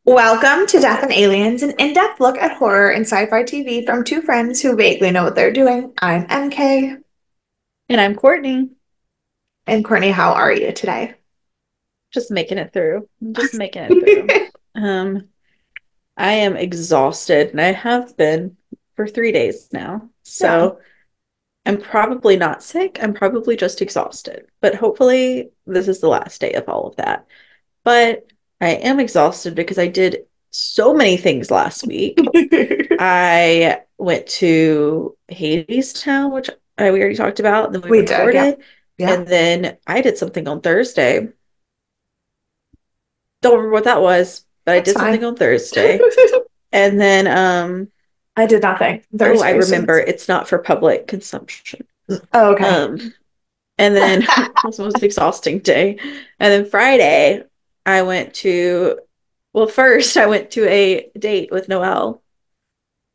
Welcome to Death and Aliens, an in-depth look at horror and sci-fi TV from two friends who vaguely know what they're doing. I'm MK. And I'm Courtney. And Courtney, how are you today? Just making it through. I'm just making it through. Um, I am exhausted and I have been for 3 days now. Yeah, So I'm probably not sick. I'm probably just exhausted. But hopefully this is the last day of all of that. But I am exhausted because I did so many things last week. I went to Hades Town, which we already talked about, and then we we did. Yeah, recorded. yeah, And then I did something on Thursday. Don't remember what that was, but I that's did something fine. on Thursday. And then I did nothing oh, I Thursday, so remember it's not for public consumption. oh, okay. Um and then it was the most exhausting day. And then Friday I went to first I went to a date with Noelle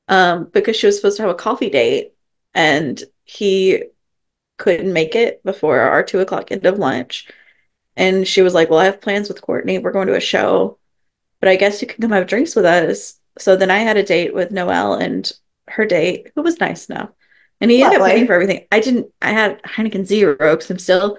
because she was supposed to have a coffee date and he couldn't make it before our 2 o'clock end of lunch. And she was like, well, I have plans with Courtney. We're going to a show, but I guess you can come have drinks with us. So then I had a date with Noelle and her date, who was nice enough. And he ended up paying for Lovely. everything. I had Heineken Zero because I'm still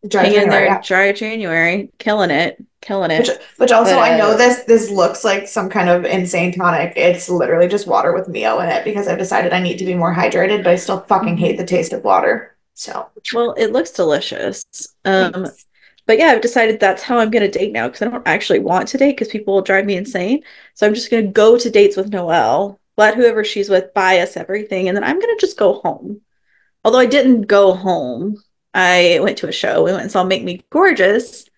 Dry hanging in January, there yeah. dry January, killing it, killing Which, it. which But also I know this looks like some kind of insane tonic. It's literally just water with Mio in it because I've decided I need to be more hydrated, but I still fucking hate mhm. the taste of water. So, Well, it looks delicious. thanks. But yeah, I've decided that's how I'm gonna date now because I don't actually want to date because people will drive me insane. So I'm just gonna go to dates with Noelle, let whoever she's with buy us everything, and then I'm gonna just go home. Although I didn't go home, I went to a show. We went and saw Make Me Gorgeous,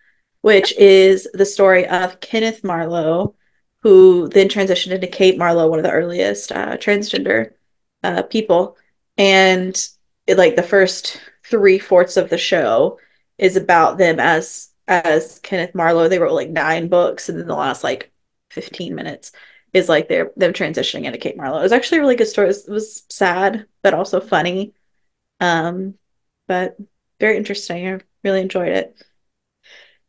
which is the story of Kenneth Marlowe, who then transitioned into Kate Marlowe, one of the earliest transgender people. And like the first three-fourths of the show is about them as Kenneth Marlowe. They wrote like 9 books, and then the last like 15 minutes is like them transitioning into Kate Marlowe. It was actually a really good story. It was sad, but also funny. But very interesting. I really enjoyed it.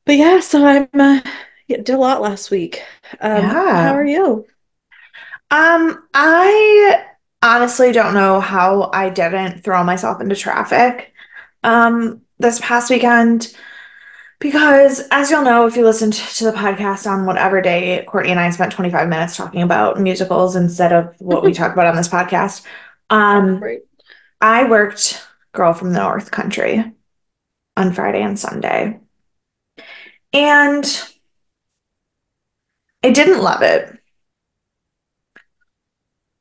But yeah, so I'm yeah, did a lot last week. How are Yeah. you? I honestly don't know how I didn't throw myself into traffic this past weekend because as you'll know, if you listened to the podcast on whatever day, Courtney and I spent 25 minutes talking about musicals instead of what we talk about on this podcast. Um, Right. I worked Girl from the North Country on Friday and Sunday, and I didn't love it.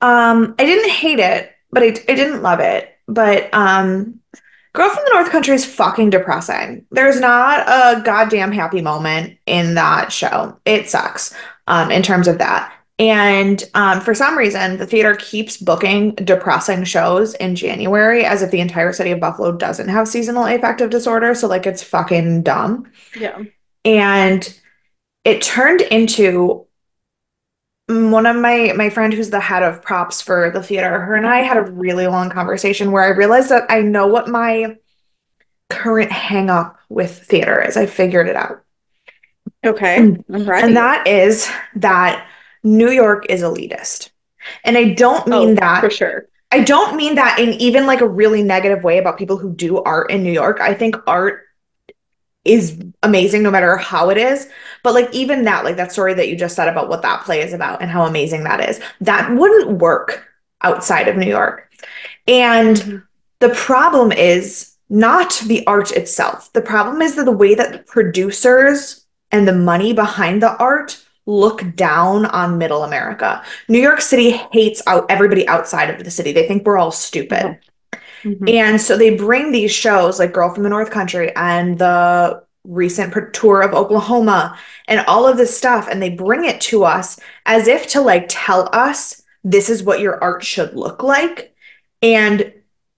I didn't hate it, but I didn't love it. But Girl from the North Country is fucking depressing. There's not a goddamn happy moment in that show. It sucks in terms of that. And for some reason, the theater keeps booking depressing shows in January as if the entire city of Buffalo doesn't have seasonal affective disorder. So, like, it's fucking dumb. Yeah. And it turned into one of my friend who's the head of props for the theater, her and I had a really long conversation where I realized that I know what my current hang up with theater is. I figured it out. Okay. And, I'm and ready. that is that New York is elitist. And Oh, for sure. I don't mean that in even like a really negative way about people who do art in New York. I think art is amazing no matter how it is. But like even that, like that story that you just said about what that play is about and how amazing that is, that wouldn't work outside of New York. And Hmm. the problem is not the art itself. The problem is that the way that the producers and the money behind the art look down on middle America. New York City hates out everybody outside of the city. They think we're all Yeah. stupid. Hmm. And so they bring these shows like Girl from the North Country and the recent tour of Oklahoma and all of this stuff, and they bring it to us as if to like tell us this is what your art should look like. And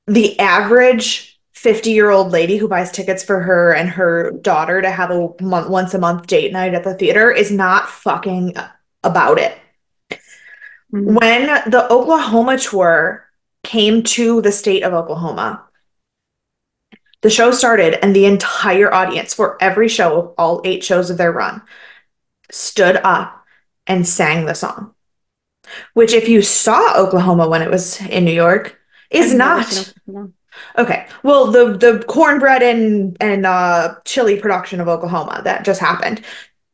the average 50-year-old lady who buys tickets for her and her daughter to have a once a month date night at the theater is not fucking about it. Hmm. When the Oklahoma tour came to the state of Oklahoma, the show started, and the entire audience for every show, all 8 shows of their run, stood up and sang the song, which if you saw Oklahoma when it was in New York, I've is never seen not Oklahoma. okay. Well, the cornbread and chili production of Oklahoma that just happened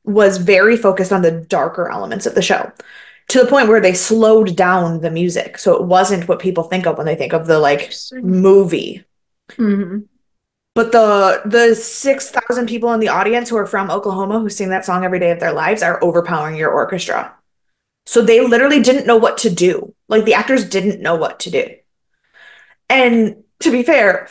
was very focused on the darker elements of the show to the point where they slowed down the music. So it wasn't what people think of when they think of the like Interesting. movie. Hmm. But the 6,000 people in the audience who are from Oklahoma who sing that song every day of their lives are overpowering your orchestra. So they literally didn't know what to do. Like the actors didn't know what to do. And to be fair,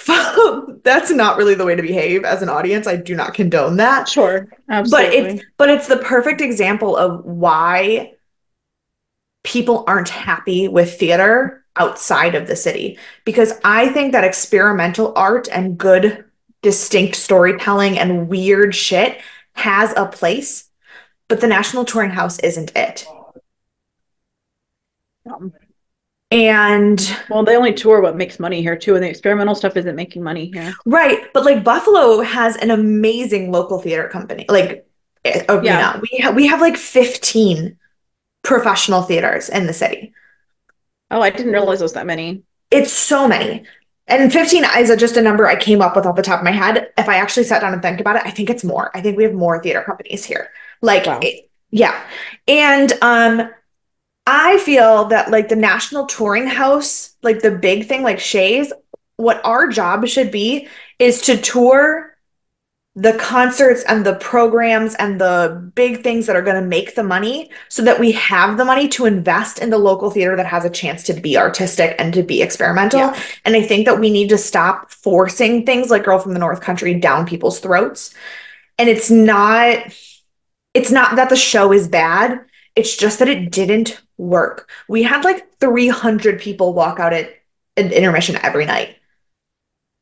that's not really the way to behave as an audience. I do not condone that. Sure, But it's absolutely. but it's the perfect example of why people aren't happy with theater outside of the city. Because I think that experimental art and good, distinct storytelling and weird shit has a place, but the National Touring House isn't it. Um, And well, they only tour what makes money here too, and the experimental stuff isn't making money here. right, but like Buffalo has an amazing local theater company, like Yeah. arena. We have like 15 professional theaters in the city. Oh, I didn't realize it was that many. It's so many. And 15 is just a number I came up with off the top of my head. If I actually sat down and think about it, I think it's more. I think we have more theater companies here. Wow. Yeah. And I feel that like the National Touring House, like the big thing like Shays, what our job should be is to tour the concerts and the programs and the big things that are going to make the money so that we have the money to invest in the local theater that has a chance to be artistic and to be experimental. Yeah. And I think that we need to stop forcing things like Girl from the North Country down people's throats. And it's not that the show is bad. It's just that it didn't work. We had like 300 people walk out at intermission every night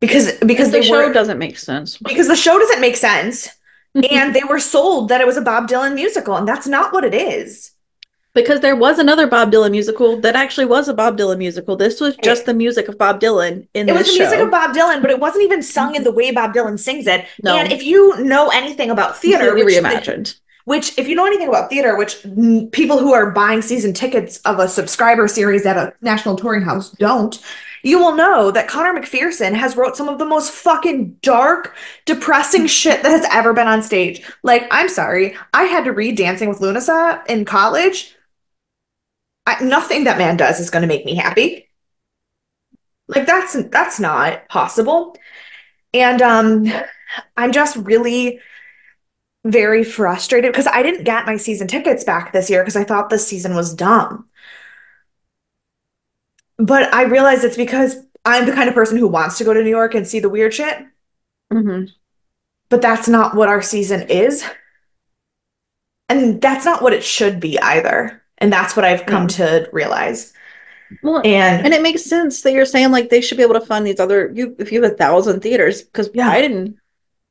because Because they the show were doesn't make sense. because the show doesn't make sense and they were sold that it was a Bob Dylan musical and that's not what it is. Because there was another Bob Dylan musical that actually was a Bob Dylan musical. This was just It, the music of Bob Dylan in it was this the music of show. Bob Dylan, but it wasn't even sung in the way Bob Dylan sings it. And No, if you know anything about theater, completely reimagined. which if you know anything about theater, which people who are buying season tickets of a subscriber series at a national touring house don't, you will know that Connor McPherson has wrote some of the most fucking dark, depressing shit that has ever been on stage. Like, I'm sorry, I had to read Dancing with Lunasa in college. Nothing that man does is going to make me happy. Like that's not possible. And I'm just really very frustrated because I didn't get my season tickets back this year because I thought this season was dumb. But I realize it's because I'm the kind of person who wants to go to New York and see the weird shit, Hmm. but that's not what our season is. And that's not what it should be either. And that's what I've come No. to realize. Well, and And it makes sense that you're saying like they should be able to fund these other you if you have 1,000 theaters because I yeah, didn't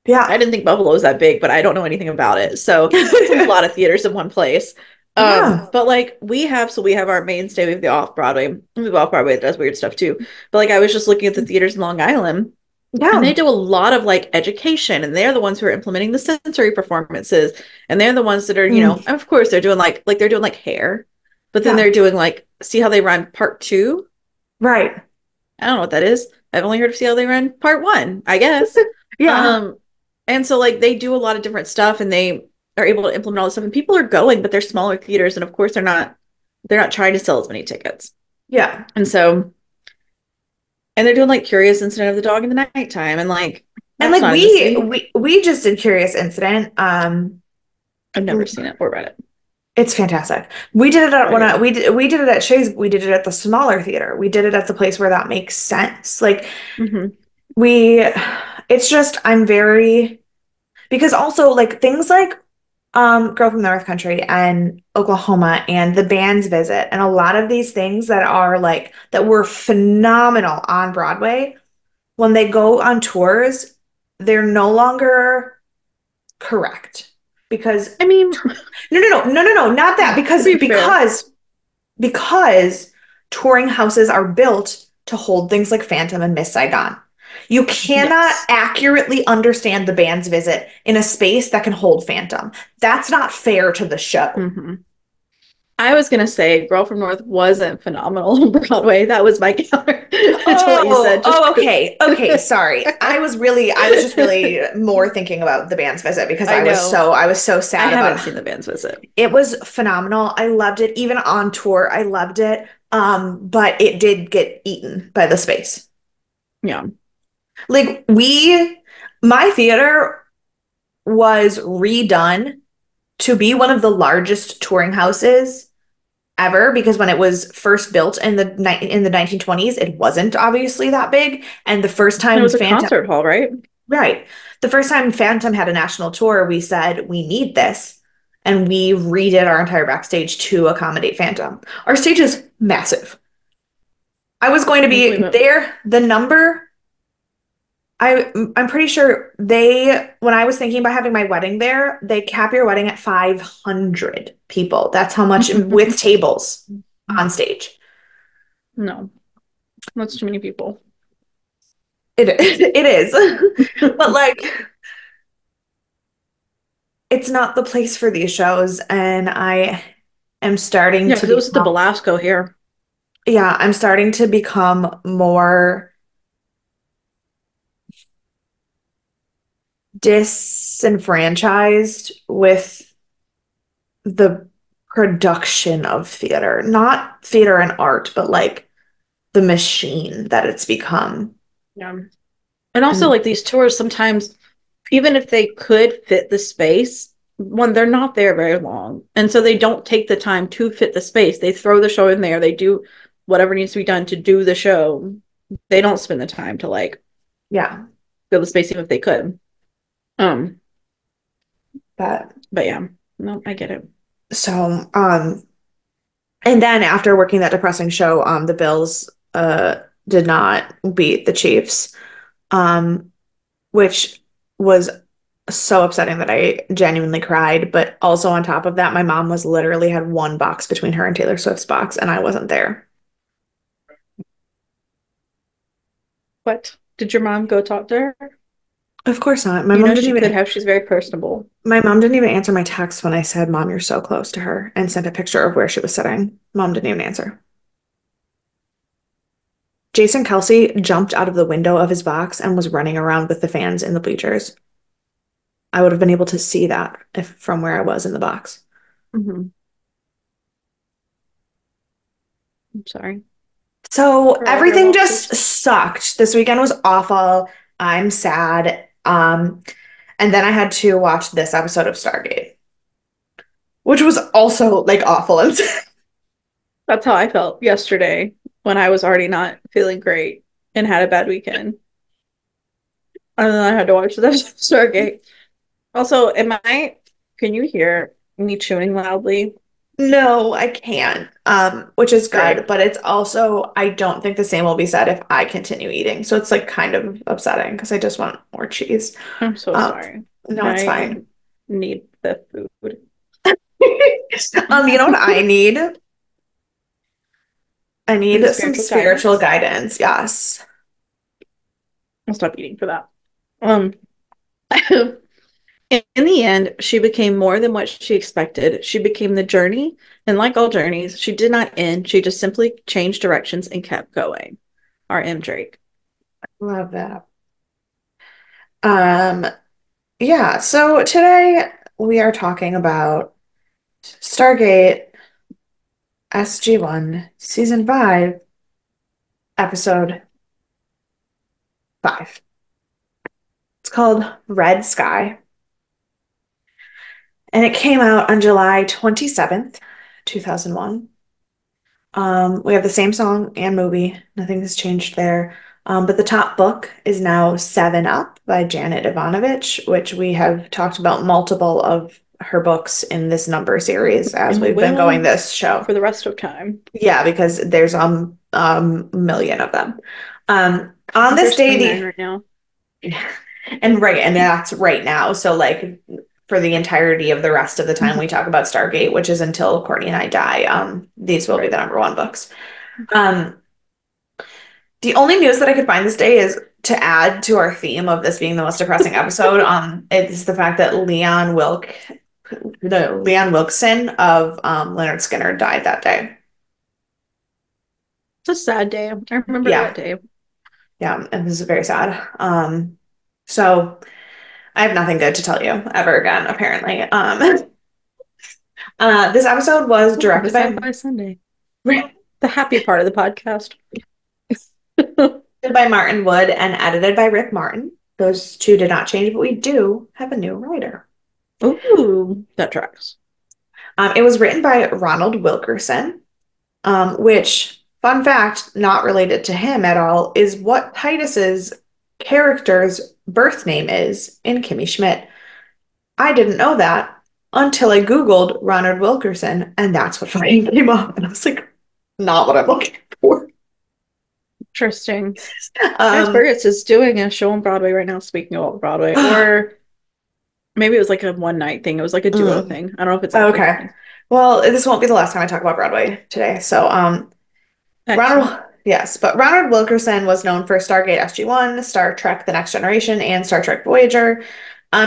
I yeah, didn't think Buffalo was that big, but I don't know anything about it. So it's a lot of theaters in one place. yeah, But like we have our mainstay, we have the off Broadway, we have off Broadway that does weird stuff too. But like I was just looking at the theaters in Long Island, and they yeah, do a lot of like education, and they're the ones who are implementing the sensory performances, and they're the ones that are, mm, of course they're doing like they're doing like hair, but then yeah, they're doing like see how they run part two. right, I don't know what that is. I've only heard of see how they run part one, I guess. yeah, Um, and so like they do a lot of different stuff and they are able to implement all this stuff and people are going, but they're smaller theaters and of course they're not trying to sell as many tickets. yeah. And so and they're doing like Curious Incident of the Dog in the Nighttime and like And that's like not in the city. we just did Curious Incident. I've never seen it or read it. It's fantastic. We did it Oh, at I when did. we did it at Shays. We did it at the smaller theater. We did it at the place where that makes sense. Like Hmm. we, it's just I'm very because also like things like Girl from the North Country and Oklahoma and the band's visit and a lot of these things that are like that were phenomenal on Broadway when they go on tours, they're no longer correct because I mean, no, not that to be fair. because touring houses are built to hold things like Phantom and Miss Saigon. You cannot Yes. accurately understand the band's visit in a space that can hold Phantom. That's not fair to the show. Hmm. I was gonna say Girl from North wasn't phenomenal on Broadway. That was my counter to what you Oh, said, just oh, because okay. Okay, sorry. I was just really more thinking about the band's visit because I know. I was so I sad haven't about seen the band's visit. it was phenomenal. I loved it. Even on tour, I loved it. But it did get eaten by the space. Yeah. Like my theater was redone to be one of the largest touring houses ever because when it was first built in the 1920s, it wasn't obviously that big. And the first It time was a Phantom, concert hall, right? right, the first time Phantom had a national tour, we said we need this, and we redid our entire backstage to accommodate Phantom. Our stage is massive. I was going to I believe be it. there. The number I'm pretty sure when I was thinking about having my wedding there, they cap your wedding at 500 people. That's how much with tables on stage. No, that's too many people. It is. But like it's not the place for these shows and I am starting Yeah, to because it was at the become Belasco here. yeah, I'm starting to become more disenfranchised with the production of theater, not theater and art, but like the machine that it's become. Yeah. And also, And like these tours, sometimes, even if they could fit the space, one, they're not there very long. And so they don't take the time to fit the space. They throw the show in there, they do whatever needs to be done to do the show. They don't spend the time to like yeah, fill the space even if they could. Um, but but yeah, no, I get it. so and then after working that depressing show, the Bills did not beat the Chiefs, um, which was so upsetting that I genuinely cried. But also on top of that, my mom was literally had one box between her and Taylor Swift's box, and I wasn't there. What? Did your mom go talk to her? Of course not. You know, she could have. She's very personable. My mom didn't even answer my text when I said, "Mom, you're so close to her," and sent a picture of where she was sitting. Mom didn't even answer. Jason Kelsey jumped out of the window of his box and was running around with the fans in the bleachers. I would have been able to see that if from where I was in the box. Mm-hmm. I'm sorry So for all your everything just losses. sucked. This weekend was awful. I'm sad. And then I had to watch this episode of Stargate, which was also like awful. That's how I felt yesterday when I was already not feeling great and had a bad weekend. And then I had to watch the Stargate. Also, can you hear me chewing loudly? No, I can't. Which is good, Great. but it's also I don't think the same will be said if I continue eating. So it's like kind of upsetting because I just want more cheese. I'm so Um, sorry. no, it's I fine. need the food. You know what I need? I You need need some spiritual spiritual guidance. guidance. Yes. I'll stop eating for that. Um, in the end, she became more than what she expected. She became the journey, and like all journeys, she did not end. She just simply changed directions and kept going. R.M. Drake. Love that. Um, yeah, so today we are talking about Stargate SG-1 Season 5, Episode 5. It's called Red Sky, and it came out on July 27th, 2001. We have the same song and movie. Nothing has changed there. But the top book is now Seven Up by Janet Ivanovich, which we have talked about multiple of her books in this number series as And we we've been going will this show. for the rest of time. Yeah, because there's million of them. On this There's day, 29 right now. and right, and that's right now. So like for the entirety of the rest of the time we talk about Stargate, which is until Courtney and I die, these will be Right. the number one books. Um, the only news that I could find this day is to add to our theme of this being the most depressing episode. It's the fact that Leon Wilk, the Leon Wilkeson of Leonard Skinner died that day. It's a sad day. I remember that Yeah, day. yeah, and this is very sad. So I have nothing good to tell you ever again, apparently. This episode was Welcome to directed Sci-Fi Sunday, by the happy part of the podcast. Martin Wood and edited by Rick Martin. Those two did not change, but we do have a new writer. Ooh, that tracks. It was written by Ronald Wilkerson, which, fun fact, not related to him at all, is what Titus's character's birth name is in Kimmy Schmidt. I didn't know that until I Googled Ronald Wilkerson, and that's what fucking came up. And I was like, not what I'm looking for. Interesting. Ice Um, Burgess is doing a show on Broadway right now, speaking about Broadway, or maybe it was like a one night thing. It was like a duo mm, thing. I don't know if it's actually okay. happening. Well, this won't be the last time I talk about Broadway today. So, Excellent. Ronald, yes, but Ronald Wilkerson was known for Stargate SG-1, Star Trek: The Next Generation, and Star Trek Voyager.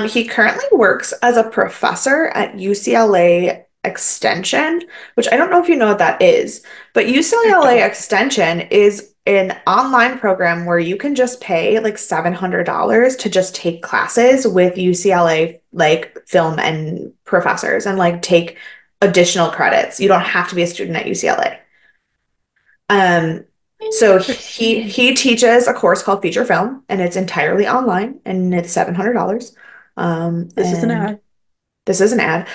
He currently works as a professor at UCLA Extension, which I don't know if you know what that is, but I UCLA don't. Extension is an online program where you can just pay like $700 to just take classes with UCLA like film and professors and like take additional credits. You don't have to be a student at UCLA. Um, so Interesting. he teaches a course called feature film, and it's entirely online, and it's $700. This is an And ad. this is an ad.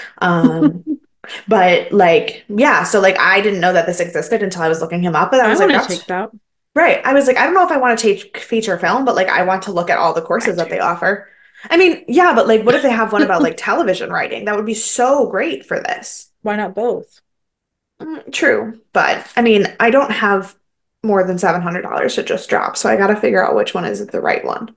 But like, yeah, so like I didn't know that this existed until I was looking him up, and I I was like, want to that's take that. right. I was like, I don't know if I want to take feature film, but like I want to look at all the I courses that they do. offer. I mean, yeah, but like what if they have one about like television writing? That would be so great for this. Why not both? True, but I mean, I don't have more than $700 to just drop, so I got to figure out which one is the right one.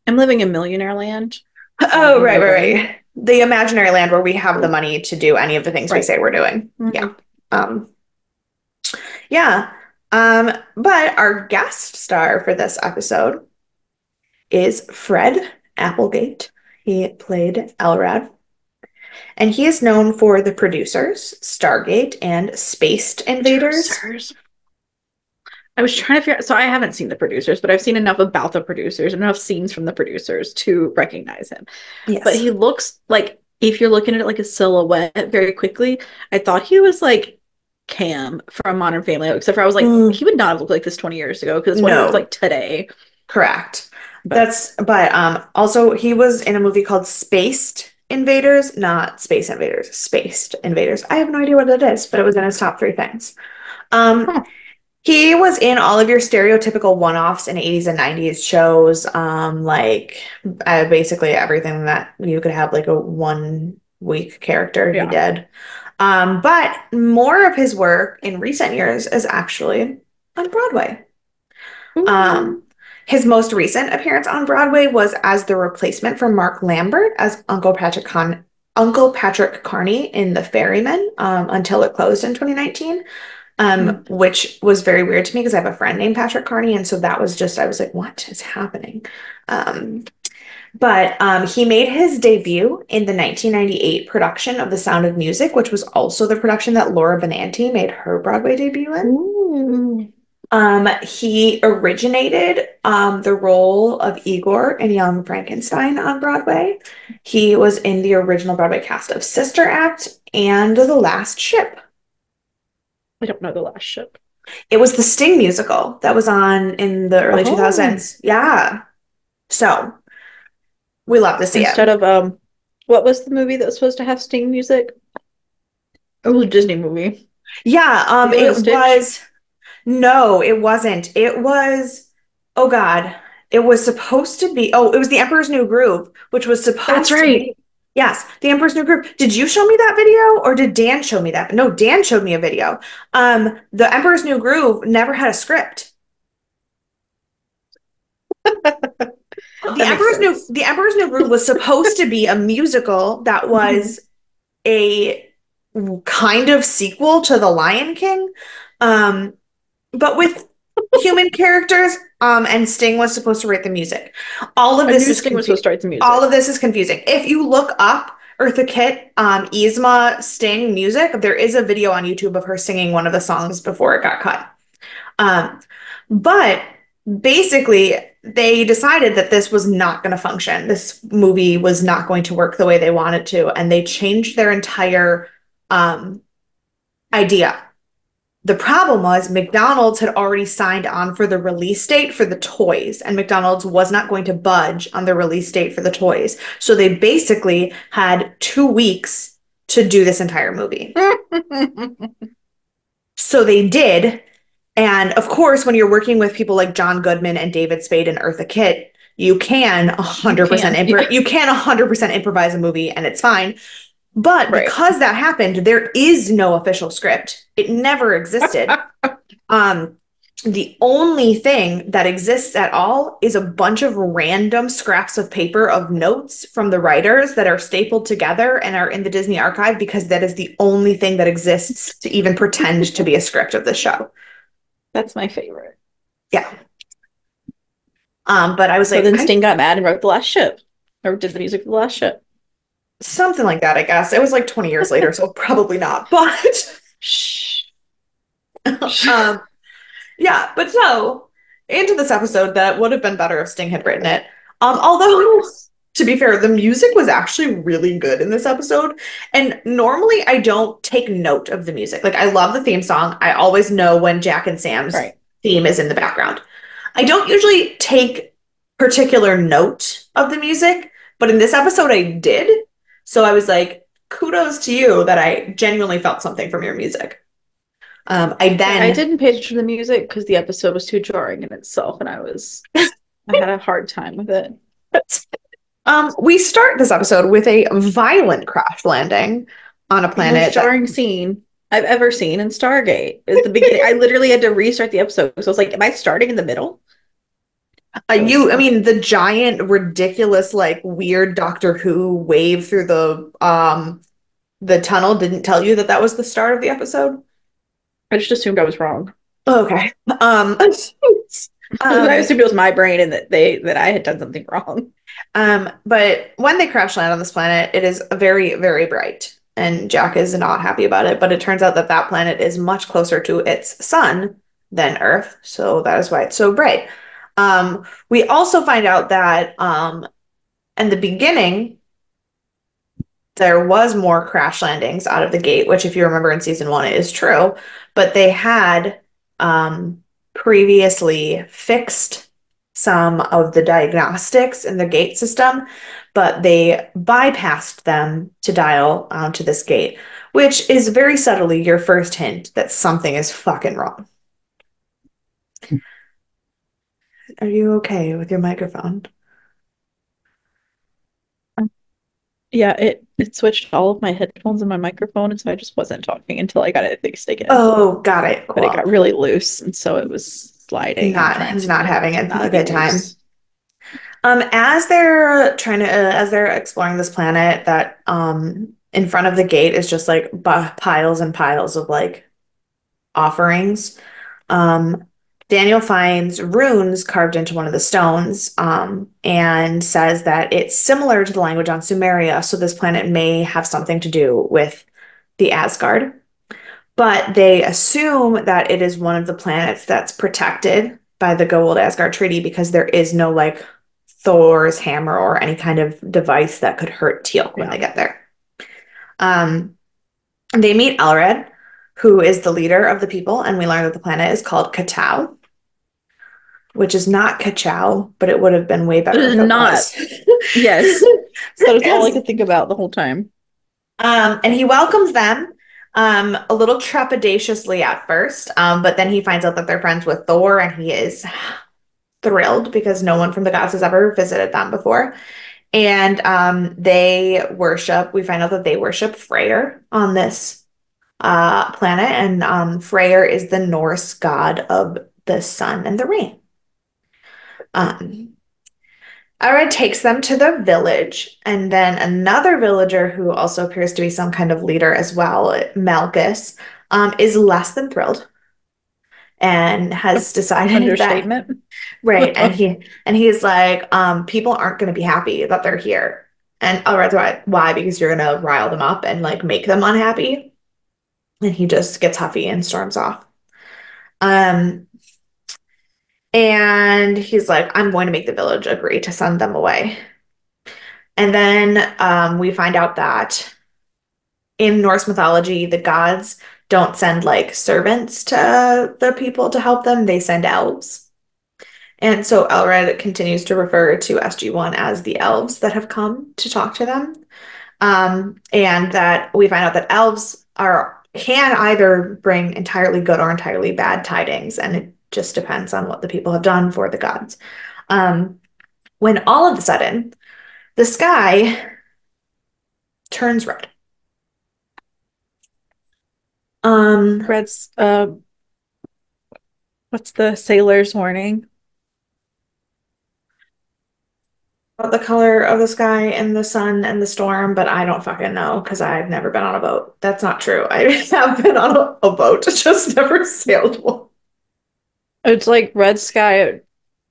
I'm living in millionaire land. Oh, I'm right, right, moving. right. The imaginary land where we have the money to do any of the things we Right. say we're doing. Yeah. Mhm. Um, yeah. But our guest star for this episode is Fred Applegate. He played Elrod, and he is known for The Producers, Stargate, and Spaced Invaders. Producers. I was trying to figure out, so I haven't seen the producers, but I've seen enough about the producers, enough scenes from the producers to recognize him. But Yes. he looks like, if you're looking at it like a silhouette very quickly, I thought he was like Cam from Modern Family, except for I was like, Mm, he would not have looked like this 20 years ago because it's what he looks no. like today. Correct. But But also he was in a movie called Spaced Invaders, not Space Invaders, Spaced Invaders. I have no idea what it is, but it was in his top three things. Um huh. he was in all of your stereotypical one-offs in 80s and 90s shows, like basically everything that you could have like a one week character he Yeah. did. But more of his work in recent years is actually on Broadway. Ooh. Um, his most recent appearance on Broadway was as the replacement for Mark Lambert as Uncle Patrick Carney in The Ferryman, until it closed in 2019, Mm. which was very weird to me because I have a friend named Patrick Carney, and so that was just I was like, what is happening? Um, but he made his debut in the 1998 production of The Sound of Music, which was also the production that Laura Benanti made her Broadway debut in. Ooh. He originated the role of Igor in Young Frankenstein on Broadway. He was in the original Broadway cast of Sister Act and The Last Ship. I don't know the last ship. It was the Sting musical that was on in the early Oh, 2000s. Yeah. So we love to see it. instead of what was the movie that was supposed to have Sting music? It was a Disney movie. Yeah, Lilo and it Stitch. was no, it wasn't. It was, oh God, it was supposed to be, oh, it was The Emperor's New Groove, which was That's supposed to right. be, yes, The Emperor's New Groove. Did you show me that video or did Dan show me that? No, Dan showed me a video. The Emperor's New Groove never had a script. That makes sense. The Emperor's New Groove was supposed to be a musical that Mhm. was a kind of sequel to The Lion King. Um, but with human characters, and Sting was supposed to write the music. All of I this knew is Sting was supposed confusing. to write the All of music. this is confusing. If you look up Eartha Kitt, Yzma Sting music. There is a video on YouTube of her singing one of the songs before it got cut. Um, but basically, they decided that this was not going to function. This movie was not going to work the way they wanted to, and they changed their entire um, idea. The problem was McDonald's had already signed on for the release date for the toys, and McDonald's was not going to budge on the release date for the toys. So they basically had 2 weeks to do this entire movie. So they did. And of course, when you're working with people like John Goodman and David Spade and Eartha Kitt, you can You 100% can. Yeah. you can 100% improvise a movie and it's fine. But Right. because that happened, there is no official script. It never existed. Um, the only thing that exists at all is a bunch of random scraps of paper of notes from the writers that are stapled together and are in the Disney archive because that is the only thing that exists to even pretend to be a script of the show. That's my favorite. Yeah. But I was So like, then Sting got mad and wrote The Last Ship, or did the music for The Last Ship. something like that, I guess. It was like 20 years later, so probably not. But Shh. um, yeah, but so into this episode that would have been better if Sting had written it. Although to be fair, the music was actually really good in this episode. And normally I don't take note of the music. Like I love the theme song. I always know when Jack and Sam's Right. theme is in the background. I don't usually take particular note of the music, but in this episode I did. So I was like, kudos to you that I genuinely felt something from your music. I Yeah, I then didn't pay attention to the music because the episode was too jarring in itself, and I had a hard time with it. we start this episode with a violent crash landing on a The most planet that jarring scene I've ever seen in Stargate is the beginning. I literally had to restart the episode. So I was like, am I starting in the middle? It was I mean, the giant, ridiculous, like weird Doctor Who wave through the tunnel didn't tell you that that was the start of the episode. I just assumed I was wrong. Okay. I Um, assumed it was my brain and that I had done something wrong. but when they crash land on this planet, it is very, very bright, and Jack is not happy about it. But it turns out that that planet is much closer to its sun than Earth, so that is why it's so bright. We also find out that in the beginning, there was more crash landings out of the gate, which, if you remember in season one, it is true. But they had previously fixed some of the diagnostics in the gate system, but they bypassed them to dial onto this gate, which is very subtly your first hint that something is fucking wrong. Are you okay with your microphone? Yeah, it switched all of my headphones and my microphone, and so I just wasn't talking until I got it fixed again. Oh, got it. But it Cool. got really loose, and so it was sliding and Not transferring having to a not be good time. loose. As they're trying to, as they're exploring this planet, that in front of the gate is just like piles and piles of like offerings. Um, Daniel finds runes carved into one of the stones, and says that it's similar to the language on Sumeria, so this planet may have something to do with the Asgard. But they assume that it is one of the planets that's protected by the Goa'uld Asgard Treaty because there is no like Thor's hammer or any kind of device that could hurt Teal'c when Yeah. they get there. Um, they meet Elred, who is the leader of the people, and we learn that the planet is called K'tau, which is not Kachow, but it would have been way It better is if it not. was. Yes. That is all I could think about the whole time. And he welcomes them a little trepidatiously at first, but then he finds out that they're friends with Thor, and he is thrilled because no one from the gods has ever visited them before. And we find out that they worship Freyr on this planet, and Freyr is the Norse god of the sun and the rain. Um, Ara takes them to the village, and then another villager who also appears to be some kind of leader as well, Malchus, is less than thrilled and has decided that Understatement. right, and he is like, people aren't going to be happy that they're here. And Elrod's why? Because you're gonna rile them up and like make them unhappy. And he just gets huffy and storms off. Um, and he's like, I'm going to make the village agree to send them away. And then we find out that in Norse mythology, the gods don't send like servants to the people to help them, they send elves. And so Elred continues to refer to SG-1 as the elves that have come to talk to them. And that we find out that elves are can either bring entirely good or entirely bad tidings, and it just depends on what the people have done for the gods. Um, when all of a sudden the sky turns red. Um, Red's what's the sailor's warning? about the color of the sky and the sun and the storm, but I don't fucking know because I've never been on a boat. That's not true. I have been on a boat, just never sailed one. It's like red sky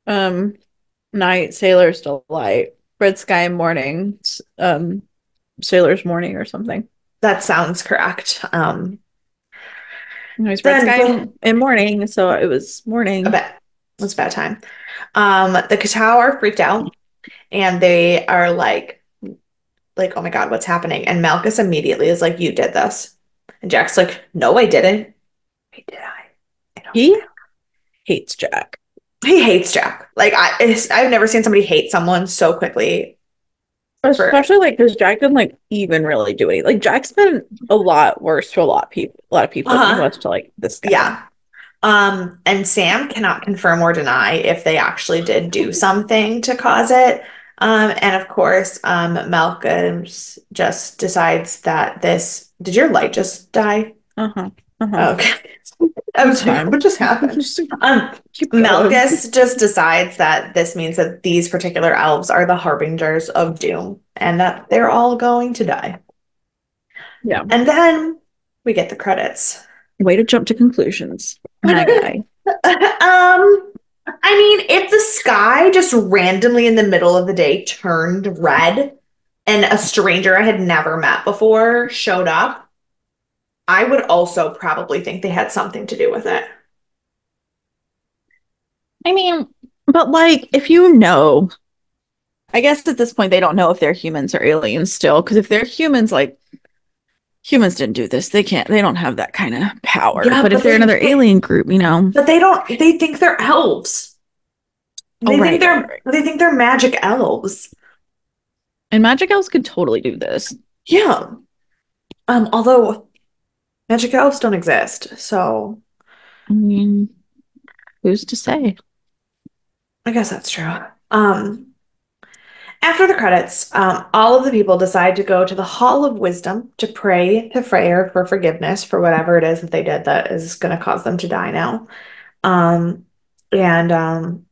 um night, sailor's delight. Red sky morning, sailor's morning or something. That sounds correct. It was red Then sky in morning, so it was a morning. bit. It's a bad time. The Katao are freaked out and they are like, oh my God, what's happening? And Malchus immediately is like, you did this. And Jack's like, no, I didn't. Wait, did I? I don't. He hates Jack. He hates Jack. Like I've never seen somebody hate someone so quickly for Especially like because Jack didn't like even really do anything. Like Jack's been a lot worse to a lot of people than he uh-huh. was to like this guy. Yeah. And Sam cannot confirm or deny if they actually did do something to cause it. And of course, Malcolm just decides that this. Did your light just die? Uh-huh. Uh-huh. Okay. I It's was like, fine. what just happened? Just Um, keep going. Malchus just decides that this means that these particular elves are the harbingers of doom and that they're all going to die. Yeah. And then we get the credits. Way to jump to conclusions. My guy. I mean, if the sky just randomly in the middle of the day turned red and a stranger I had never met before showed up, I would also probably think they had something to do with it. I mean, but like if you know, I guess at this point they don't know if they're humans or aliens still, because if they're humans, like humans didn't do this. They don't have that kind of power. Yeah, But if they're another alien group, you know. but they don't they think they're elves. Oh, right. They think they're magic elves. And magic elves could totally do this. Yeah. Although magic elves don't exist, so I mean, who's to say? I guess that's true. Um, After the credits, all of the people decide to go to the Hall of Wisdom to pray to Freyr for forgiveness for whatever it is that they did that is going to cause them to die now. Um, and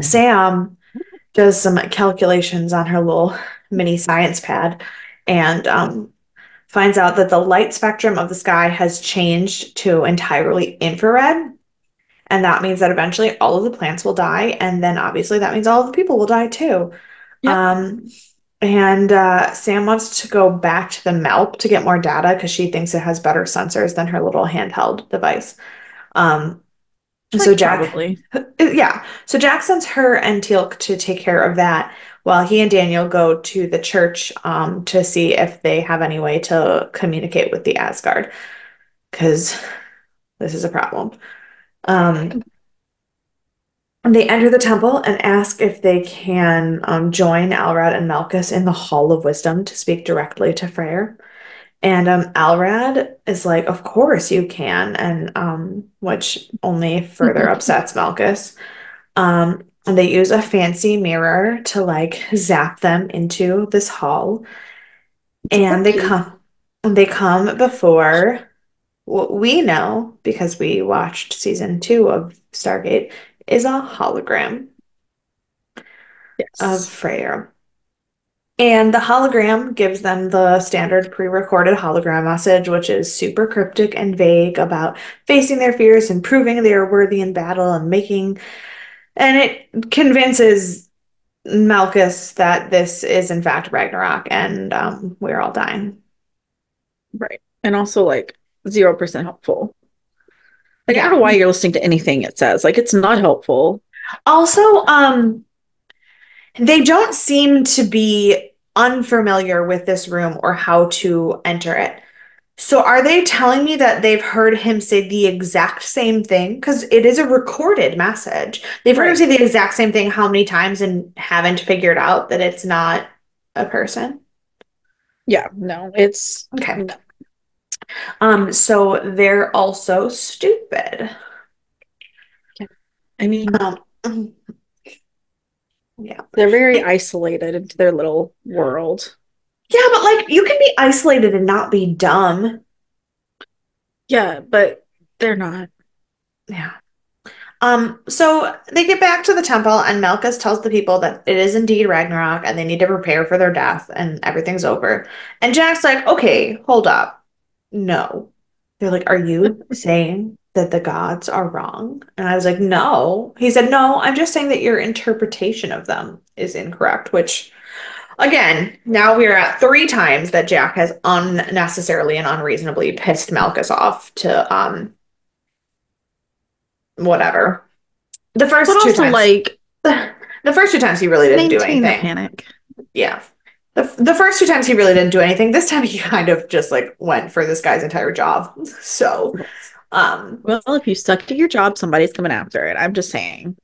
Sam does some calculations on her little mini science pad and finds out that the light spectrum of the sky has changed to entirely infrared. And that means that eventually all of the plants will die. And then obviously that means all of the people will die too. Yep. Um, and Sam wants to go back to the Malp to get more data because she thinks it has better sensors than her little handheld device. Um, so Like Jack, probably. yeah. So Jack sends her and Teal'c to take care of that while he and Daniel go to the church to see if they have any way to communicate with the Asgard because this is a problem. Um, they enter the temple and ask if they can join Alrad and Malchus in the Hall of Wisdom to speak directly to Freyr. And Alrad is like, of course you can, and which only further upsets Malchus. And they use a fancy mirror to like zap them into this hall, It's and quirky. they come before what we know because we watched season 2 of Stargate is a hologram of Yes. Freyr. And the hologram gives them the standard pre-recorded hologram message, which is super cryptic and vague about facing their fears and proving they are worthy in battle and it convinces Malchus that this is in fact Ragnarok and we're all dying. Right. And also like 0% helpful. Like I don't know Yeah. why you're listening to anything it says. Like it's not helpful. Also, they don't seem to be unfamiliar with this room or how to enter it. So are they telling me that they've heard him say the exact same thing? Because it is a recorded message. They've heard him Right. say the exact same thing how many times and haven't figured out that it's not a person? Yeah, no, it's Okay. no. So they're also stupid. Yeah. I mean, Um, yeah. they're very Like, isolated into their little world. yeah, but like you can be isolated and not be dumb. Yeah, but they're not. Yeah. So they get back to the temple, and Malchus tells the people that it is indeed Ragnarok and they need to prepare for their death and everything's over. And Jack's like, okay, hold up. No. They're like, are you saying that the gods are wrong? And I was like, no. He said, no, I'm just saying that your interpretation of them is incorrect, which again, now we're at three times that Jack has unnecessarily and unreasonably pissed Malchus off to whatever. The But first two also times. like The first two times he really didn't do maintain the anything. panic. Yeah. The first two times he really didn't do anything. This time he kind of just like went for this guy's entire job. So, um, Well, if you suck at your job, somebody's coming after it. I'm just saying.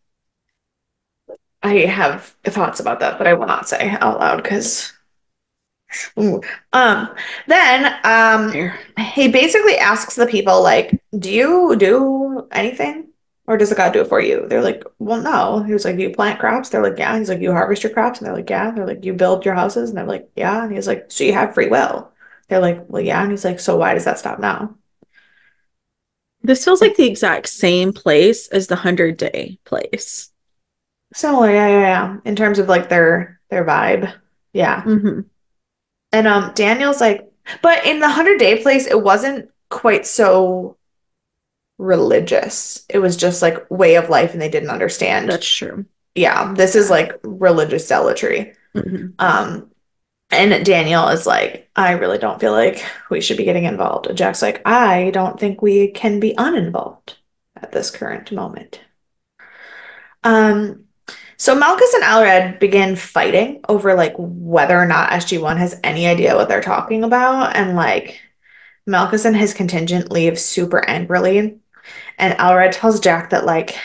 I have thoughts about that, but I will not say out loud because ooh. Um, then Here. he basically asks the people like, "Do you do anything, or does the God do it for you?" They're like, "Well, no." He was like, "Do you plant crops?" They're like, "Yeah." He's like, "You harvest your crops?" And they're like, "Yeah." They're like, "You build your houses?" And they're like, "Yeah." And he's like, "So you have free will?" They're like, "Well, yeah." And he's like, "So why does that stop now?" This feels like the exact same place as the 100 Day place. Similar, yeah, yeah, yeah. In terms of like their vibe, yeah. Hmm. And Daniel's like, but in the 100 Day place, it wasn't quite so religious. It was just like way of life and they didn't understand. That's true. Yeah, this is Yeah. like religious zealotry. Hmm. Um, and Daniel is like, I really don't feel like we should be getting involved. And Jack's like, I don't think we can be uninvolved at this current moment. Um, so Malchus and Alred begin fighting over like whether or not SG-1 has any idea what they're talking about. And like Malchus and his contingent leave super angrily. And Alred tells Jack that like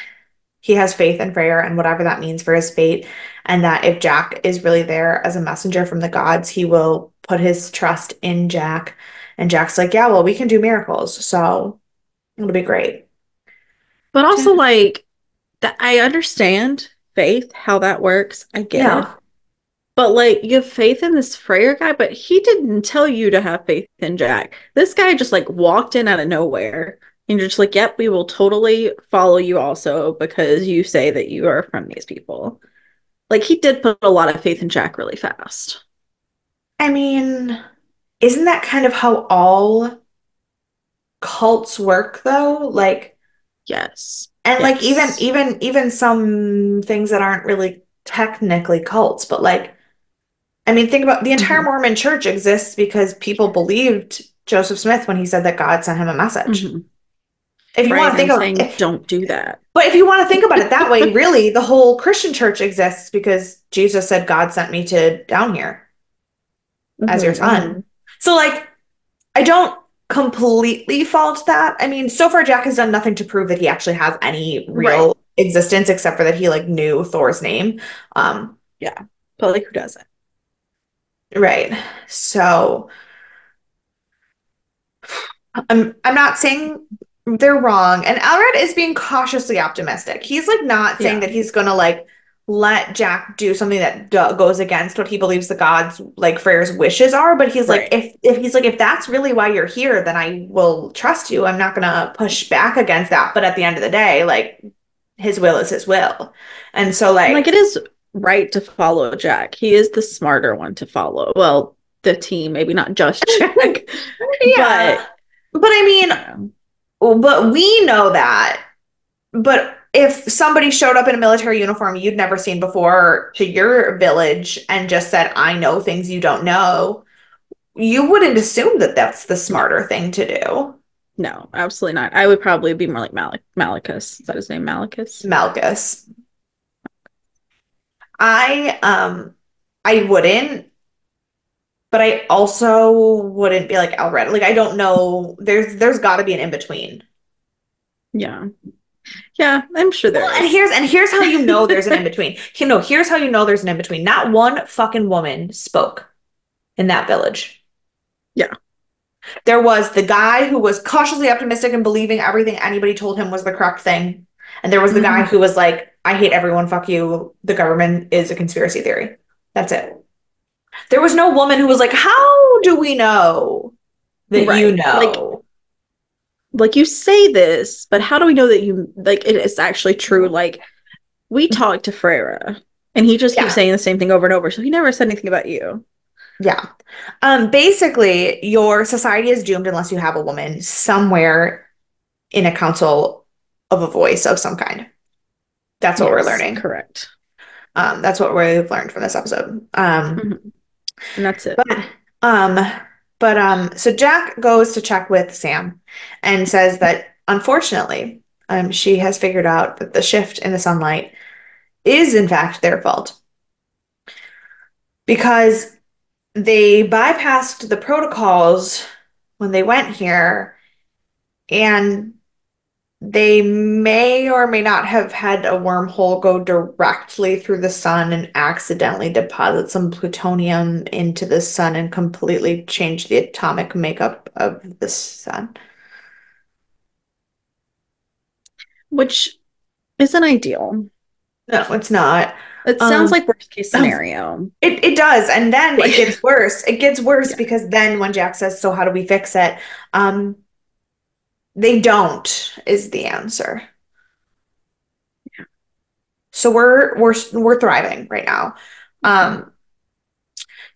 he has faith in Freyr and whatever that means for his fate, and that if Jack is really there as a messenger from the gods, he will put his trust in Jack. And Jack's like, yeah, well, we can do miracles, so it'll be great. But also, like, that I understand faith, how that works. I get it. Yeah. But like you have faith in this Freyr guy, but he didn't tell you to have faith in Jack. This guy just like walked in out of nowhere. And you're just like, yep, we will totally follow you also because you say that you are from these people. Like he did put a lot of faith in Jack really fast. I mean, isn't that kind of how all cults work though? Like, Yes. and like Yes. even some things that aren't really technically cults, but like I mean, think about the entire Hmm. Mormon church exists because people believed Joseph Smith when he said that God sent him a message. Hmm. If you want Right. to think I'm of saying don't do that. but if you want to think about it that way, really, the whole Christian church exists because Jesus said, God sent me to down here as your Hmm. son. Hmm. So, like, I don't completely fault that. I mean, so far, Jack has done nothing to prove that he actually has any Right. real existence except for that he, like, knew Thor's name. Um, Yeah. But like who doesn't? right. So, I'm not saying they're wrong. And Alred is being cautiously optimistic. He's like not saying Yeah. that he's gonna like let Jack do something that goes against what he believes the gods like Freyr's wishes are, but he's like Right. if that's really why you're here, then I will trust you. I'm not gonna push back against that. But at the end of the day, like his will is his will. And so And like like it is right to follow Jack. He is the smarter one to follow. Well, the team, maybe not just Jack, yeah. but But I mean, you know, but we know that. But if somebody showed up in a military uniform you'd never seen before to your village and just said, I know things you don't know, you wouldn't assume that that's the No, smarter thing to do. no, absolutely not. I would probably be more like Malicus. Is that his name, Malicus? Malchus. I wouldn't, but I also wouldn't be like Alred. Like I don't know. There's got to be an in between. Yeah, yeah, I'm sure Well, there and is. here's how you know there's an in between. You know, here's how you know there's an in between. Not one fucking woman spoke in that village. Yeah. There was the guy who was cautiously optimistic and believing everything anybody told him was the correct thing. And there was the guy Hmm. who was like, I hate everyone, fuck you. The government is a conspiracy theory. That's it. There was no woman who was like, how do we know that you Right. know? Like you say this, but how do we know that you like it is actually true? Like we talked to Freyra and he just keeps Yeah. saying the same thing over and over. So he never said anything about you. Yeah. Basically, your society is doomed unless you have a woman somewhere in a council of a voice of some kind. That's what we're Yes, learning. correct. That's what we've learned from this episode. Hmm. And that's it. But um, so Jack goes to check with Sam and says that unfortunately, she has figured out that the shift in the sunlight is in fact their fault because they bypassed the protocols when they went here, and they may or may not have had a wormhole go directly through the sun and accidentally deposit some plutonium into the sun and completely change the atomic makeup of the sun. Which isn't ideal. No, it's not. It sounds Um, like worst case scenario. it does, and then it Like, gets worse. It gets worse yeah, because then when Jack says, "So how do we fix it?" Um, they don't is the answer. So we're thriving right now. okay. Um,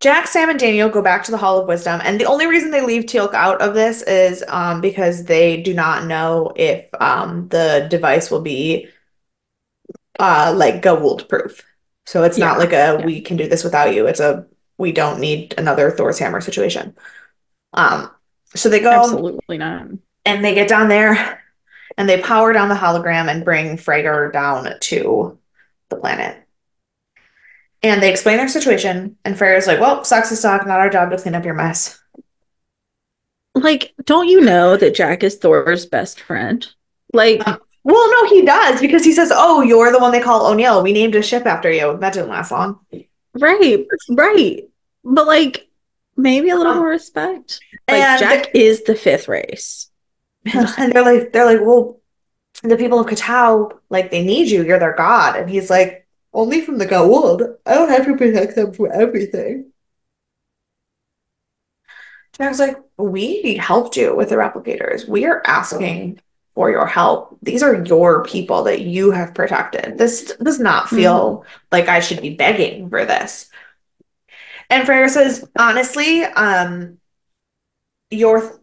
Jack, Sam, and Daniel go back to the Hall of Wisdom, and the only reason they leave Teal'c out of this is because they do not know if the device will be like Goa'uld proof. So it's not Yeah, like a yeah, we can do this without you. It's a we don't need another Thor's hammer situation. Um, so they go absolutely not. and they get down there and they power down the hologram and bring Fragor down to the planet. And they explain their situation, and Freyra's like, well, sucks to suck, not our job to clean up your mess. Like, don't you know that Jack is Thor's best friend? Like, Well, no, he does because he says, oh, you're the one they call O'Neill. We named a ship after you. That didn't last long. right, right. But like, maybe a little Um, more respect. Like, and Jack is the fifth race. I'm just and saying. they're like, well, the people of Katow, like, they need you. You're their god. And he's like, only from the Goa'uld. I don't have to protect them from everything. And I was like, we helped you with the replicators. We are asking for your help. These are your people that you have protected. This does not Hmm. feel like I should be begging for this. And Freyr says, honestly, your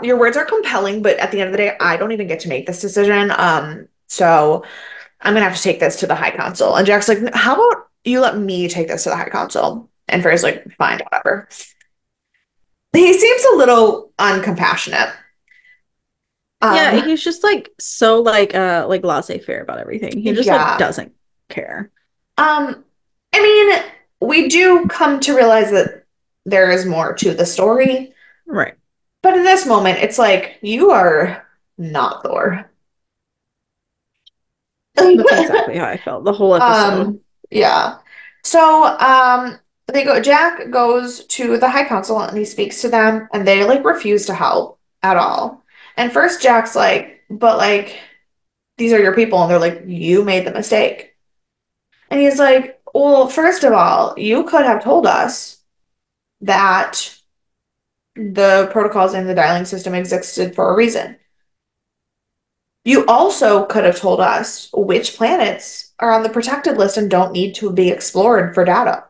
your words are compelling, but at the end of the day, I don't even get to make this decision. So I'm gonna have to take this to the High Council. And Jack's like, how about you let me take this to the High Council? And Freyr's like, fine, whatever. He seems a little uncompassionate. Yeah, Um, he's just like laissez-faire about everything. He just like yeah. doesn't care. Um, I mean, we do come to realize that there is more to the story, Right. but in this moment, it's like you are not Thor. That's exactly how I felt the whole episode. Um, yeah. So, they go, Jack goes to the High Council and he speaks to them, and they like refuse to help at all. And first, Jack's like, but like, these are your people. And they're like, you made the mistake. And he's like, well, first of all, you could have told us that the protocols in the dialing system existed for a reason. You also could have told us which planets are on the protected list and don't need to be explored for data.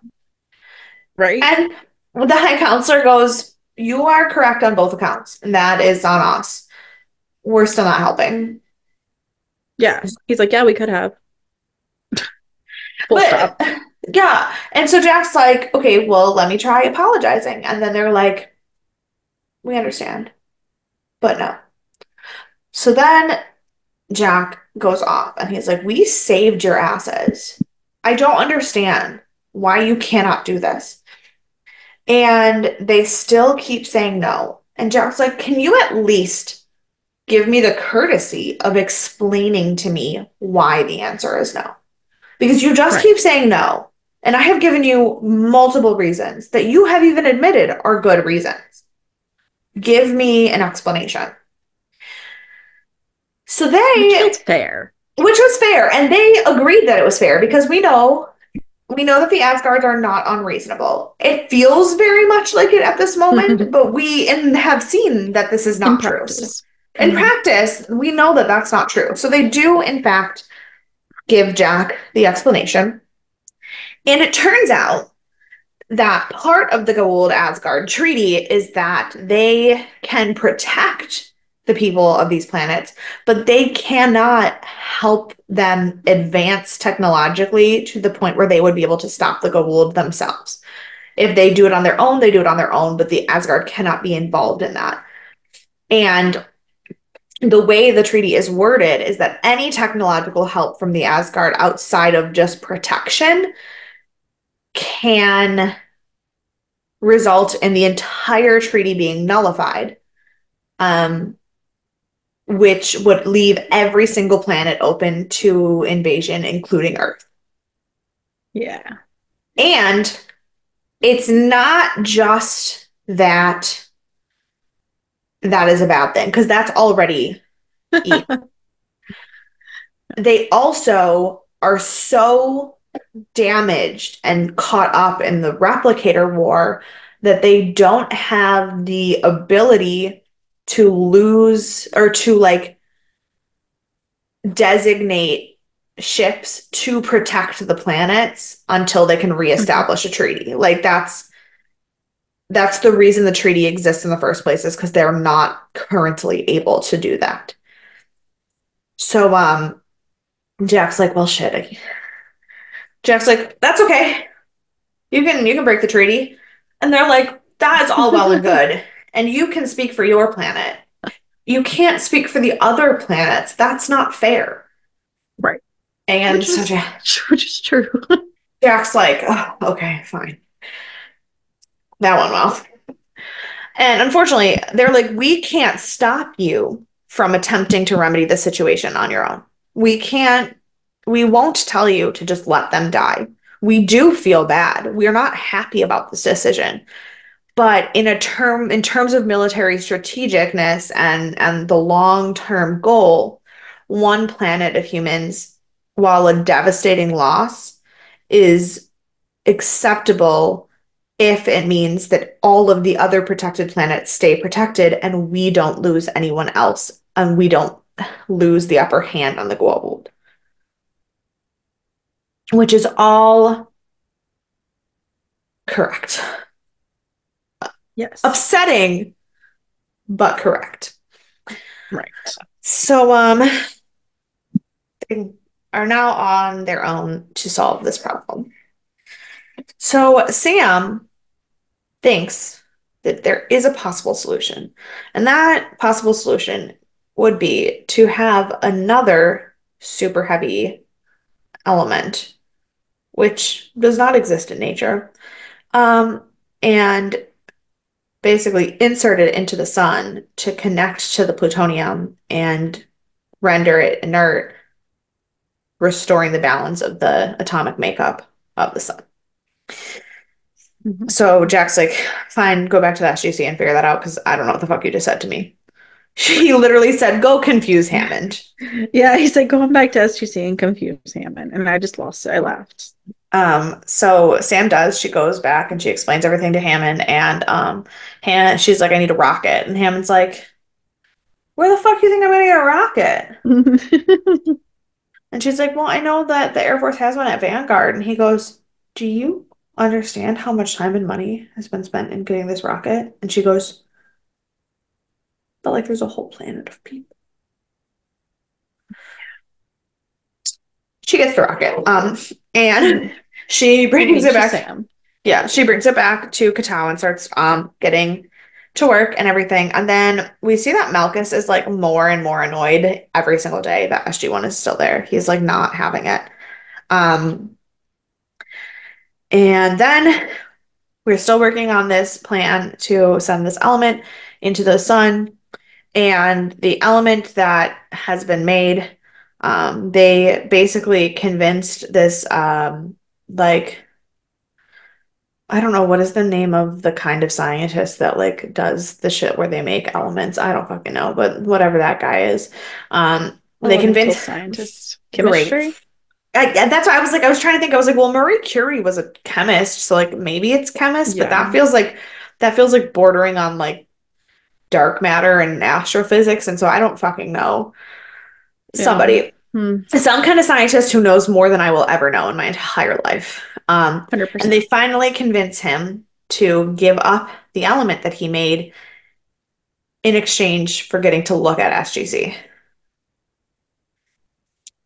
Right? And the High Counselor goes, you are correct on both accounts, and that is on us. We're still not helping. Yeah. He's like, yeah, we could have. Full But stop. yeah. And so Jack's like, okay, well, let me try apologizing. And then they're like, we understand, but no. So then Jack goes off and he's like, we saved your asses. I don't understand why you cannot do this. And they still keep saying no. And Jack's like, can you at least give me the courtesy of explaining to me why the answer is no? Because you just Right. keep saying no. And I have given you multiple reasons that you have even admitted are good reasons. Give me an explanation. So Which they, feels fair. which was fair, and they agreed that it was fair because we know that the Asgards are not unreasonable. It feels very much like it at this moment, but we and have seen that this is In not true. So practice. in Hmm. practice, we know that that's not true. So they do, in fact, give Jack the explanation. And it turns out that part of the Goa'uld Asgard Treaty is that they can protect the people of these planets, but they cannot help them advance technologically to the point where they would be able to stop the Goa'uld themselves. If they do it on their own, they do it on their own, but the Asgard cannot be involved in that. And the way the treaty is worded is that any technological help from the Asgard outside of just protection can result in the entire treaty being nullified, um, which would leave every single planet open to invasion, including Earth. Yeah. And it's not just that that is a bad thing, because that's already evil. They also are so damaged and caught up in the replicator war that they don't have the ability to lose or to like designate ships to protect the planets until they can Hmm. reestablish a treaty. Like that's the reason the treaty exists in the first place is because they're not currently able to do that. So Jack's like, well shit. Jack's like, that's okay. You can break the treaty. And they're like, that is all well and good. And you can speak for your planet. You can't speak for the other planets. That's not fair. Right. And Which so was which is true. Jack's like, oh, okay, fine. That went well. And unfortunately, they're like, we can't stop you from attempting to remedy the situation on your own. We can't, we won't tell you to just let them die. We do feel bad. We're not happy about this decision. But in terms of military strategicness and the long-term goal, one planet of humans, while a devastating loss, is acceptable if it means that all of the other protected planets stay protected and we don't lose anyone else and we don't lose the upper hand on the global, which is all correct. Yes. Upsetting, but correct. Right. So, they are now on their own to solve this problem. So, Sam thinks that there is a possible solution, and that possible solution would be to have another super heavy element, which does not exist in nature, um, and basically insert it into the sun to connect to the plutonium and render it inert, restoring the balance of the atomic makeup of the sun. Mhm. So Jack's like, fine, go back to the SGC and figure that out because I don't know what the fuck you just said to me. She literally said, go confuse Hammond. Yeah, he's like going back to SGC and confuse Hammond, and I just lost it. I laughed. So Sam does. She goes back and she explains everything to Hammond, and she's like, I need a rocket. And Hammond's like, where the fuck do you think I'm gonna get a rocket? And she's like, well, I know that the Air Force has one at Vanguard. And he goes, do you understand how much time and money has been spent in getting this rocket? And she goes, but like there's a whole planet of people. she gets the rocket. And Mhm. she I brings mean, it she's back. Sam. Yeah, she brings it back to Katow and starts getting to work and everything. And then we see that Malchus is like more and more annoyed every single day that SG-1 is still there. He's like not having it. Um, and then we're still working on this plan to send this element into the sun. And the element that has been made, they basically convinced this like I don't know what is the name of the kind of scientist that like does the shit where they make elements. I don't fucking know, but whatever that guy is. They Elemental convinced scientist. great. Chemistry? That's why I was like, I was trying to think. I was like, well, Marie Curie was a chemist, so like maybe it's chemist, but Yeah. that feels like bordering on like dark matter and astrophysics, and so I don't fucking know. Yeah. Somebody, Hmm. some kind of scientist who knows more than I will ever know in my entire life. And they 100%. finally convince him to give up the element that he made in exchange for getting to look at SGC.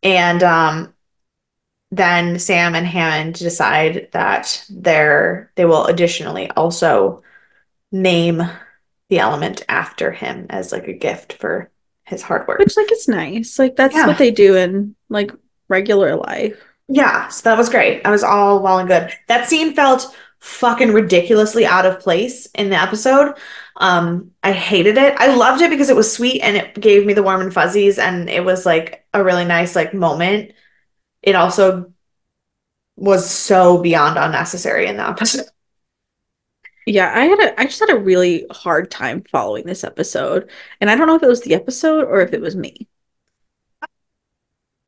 And then Sam and Hammond decide that they will additionally also name the element after him as like a gift for his hard work. Which, like, is nice. Like, that's what Yeah. they do in, like, regular life. Yeah, so that was great. That was all well and good. That scene felt fucking ridiculously out of place in the episode. I hated it. I loved it because it was sweet and it gave me the warm and fuzzies and it was like a really nice like moment. It also was so beyond unnecessary in the episode. Yeah, I just had a really hard time following this episode. And I don't know if it was the episode or if it was me.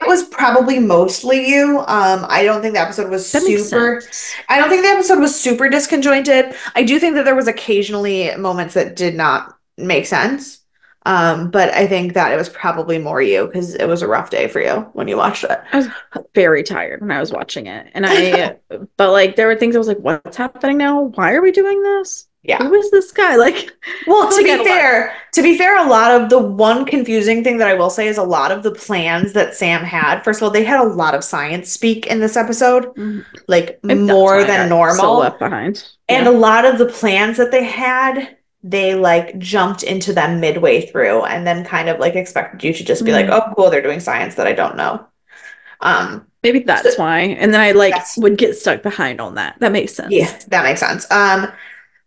It was probably mostly you. I don't think the episode was That makes super. sense. I don't think the episode was super disconjointed. I do think that there was occasionally moments that did not make sense. But I think that it was probably more you because it was a rough day for you when you watched it. I was very tired when I was watching it. But like, there were things I was like, what's happening now? Why are we doing this? Yeah. Who is this guy? Like, I Well, feel like I had a lot. to be fair, a lot of the one confusing thing that I will say is a lot of the plans that Sam had. First of all, they had a lot of science speak in this episode, Mhm. like Maybe that's more why I than got so normal. left behind. And a Yeah. lot of the plans that they had, they like jumped into them midway through and then kind of like expected you to just be like, Mm. oh, cool, they're doing science that I don't know. Um, Maybe so that's why. And then I like that's, would get stuck behind on that. That makes yeah, sense. that makes sense.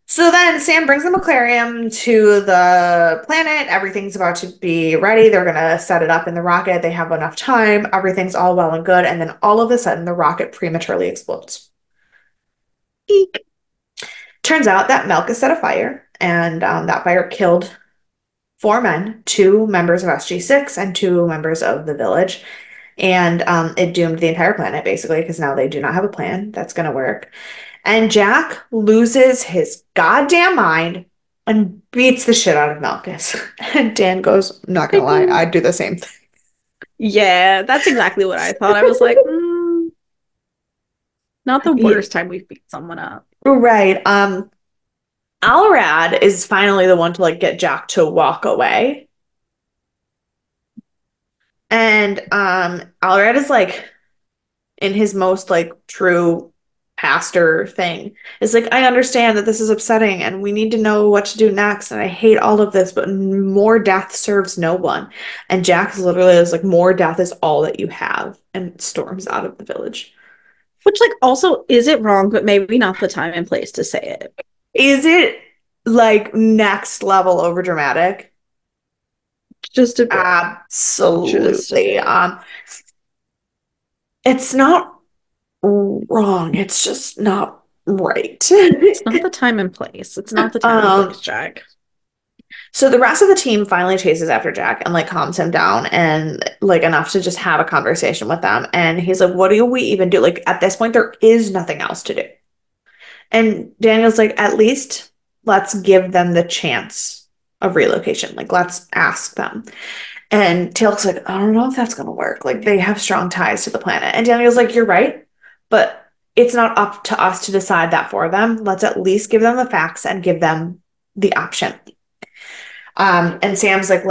So then Sam brings the aquarium to the planet. Everything's about to be ready. They're gonna set it up in the rocket. They have enough time. Everything's all well and good. And then all of a sudden, the rocket prematurely explodes. Eek. Turns out that Malchus set a fire, and that fire killed four men, two members of SG-6 and two members of the village. And it doomed the entire planet, basically, because now they do not have a plan that's going to work. And Jack loses his goddamn mind and beats the shit out of Malchus. And Dan goes, not gonna lie, Creepy. I'd do the same thing. Yeah, that's exactly what I thought. I was like, not the Yeah, worst time we've beat someone up. right. Alrad is finally the one to like get Jack to walk away. And Alrad is like in his most like true pastor thing. It's like, I understand that this is upsetting and we need to know what to do next. And I hate all of this, but more death serves no one. And Jack literally is like, more death is all that you have, and storms out of the village. Which, like, also, is it wrong, but maybe not the time and place to say it. Is it like next level over dramatic? Just a bit. Just a Absolutely. bit. It's not wrong. It's just not right. It's not the time and place. It's not the time and place, um, Jack. So the rest of the team finally chases after Jack and like calms him down and like enough to just have a conversation with them. And he's like, what do we even do? Like at this point, there is nothing else to do. And Daniel's like, at least let's give them the chance of relocation. Like let's ask them. And Taylor's like, I don't know if that's gonna work. Like they have strong ties to the planet. And Daniel's like, you're right, but it's not up to us to decide that for them. Let's at least give them the facts and give them the option. And Sam's like,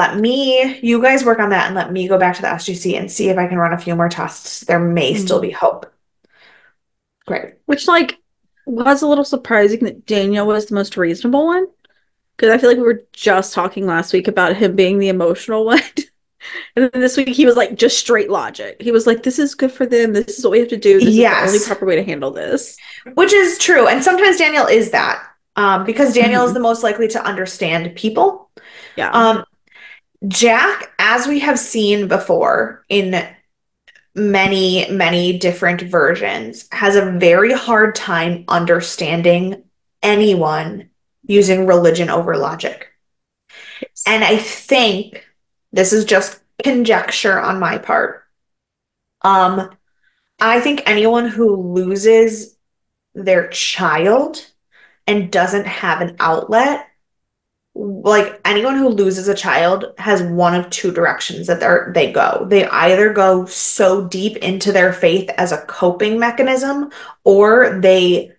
you guys work on that and let me go back to the SGC and see if I can run a few more tests. There may still be Mm. hope. Great. Which, like, was a little surprising that Daniel was the most reasonable one. Because I feel like we were just talking last week about him being the emotional one. And then this week he was like just straight logic. He was like, this is good for them. This is what we have to do. This is the only Yes, proper way to handle this. which is true. And sometimes Daniel is that because Daniel is the Hmm. most likely to understand people. Yeah. Um, Jack, as we have seen before in many, many different versions, has a very hard time understanding anyone using religion over logic. Yes. And I think this is just conjecture on my part. Um, I think anyone who loses their child and doesn't have an outlet, like anyone who loses a child has one of two directions that they go. They either go so deep into their faith as a coping mechanism, or they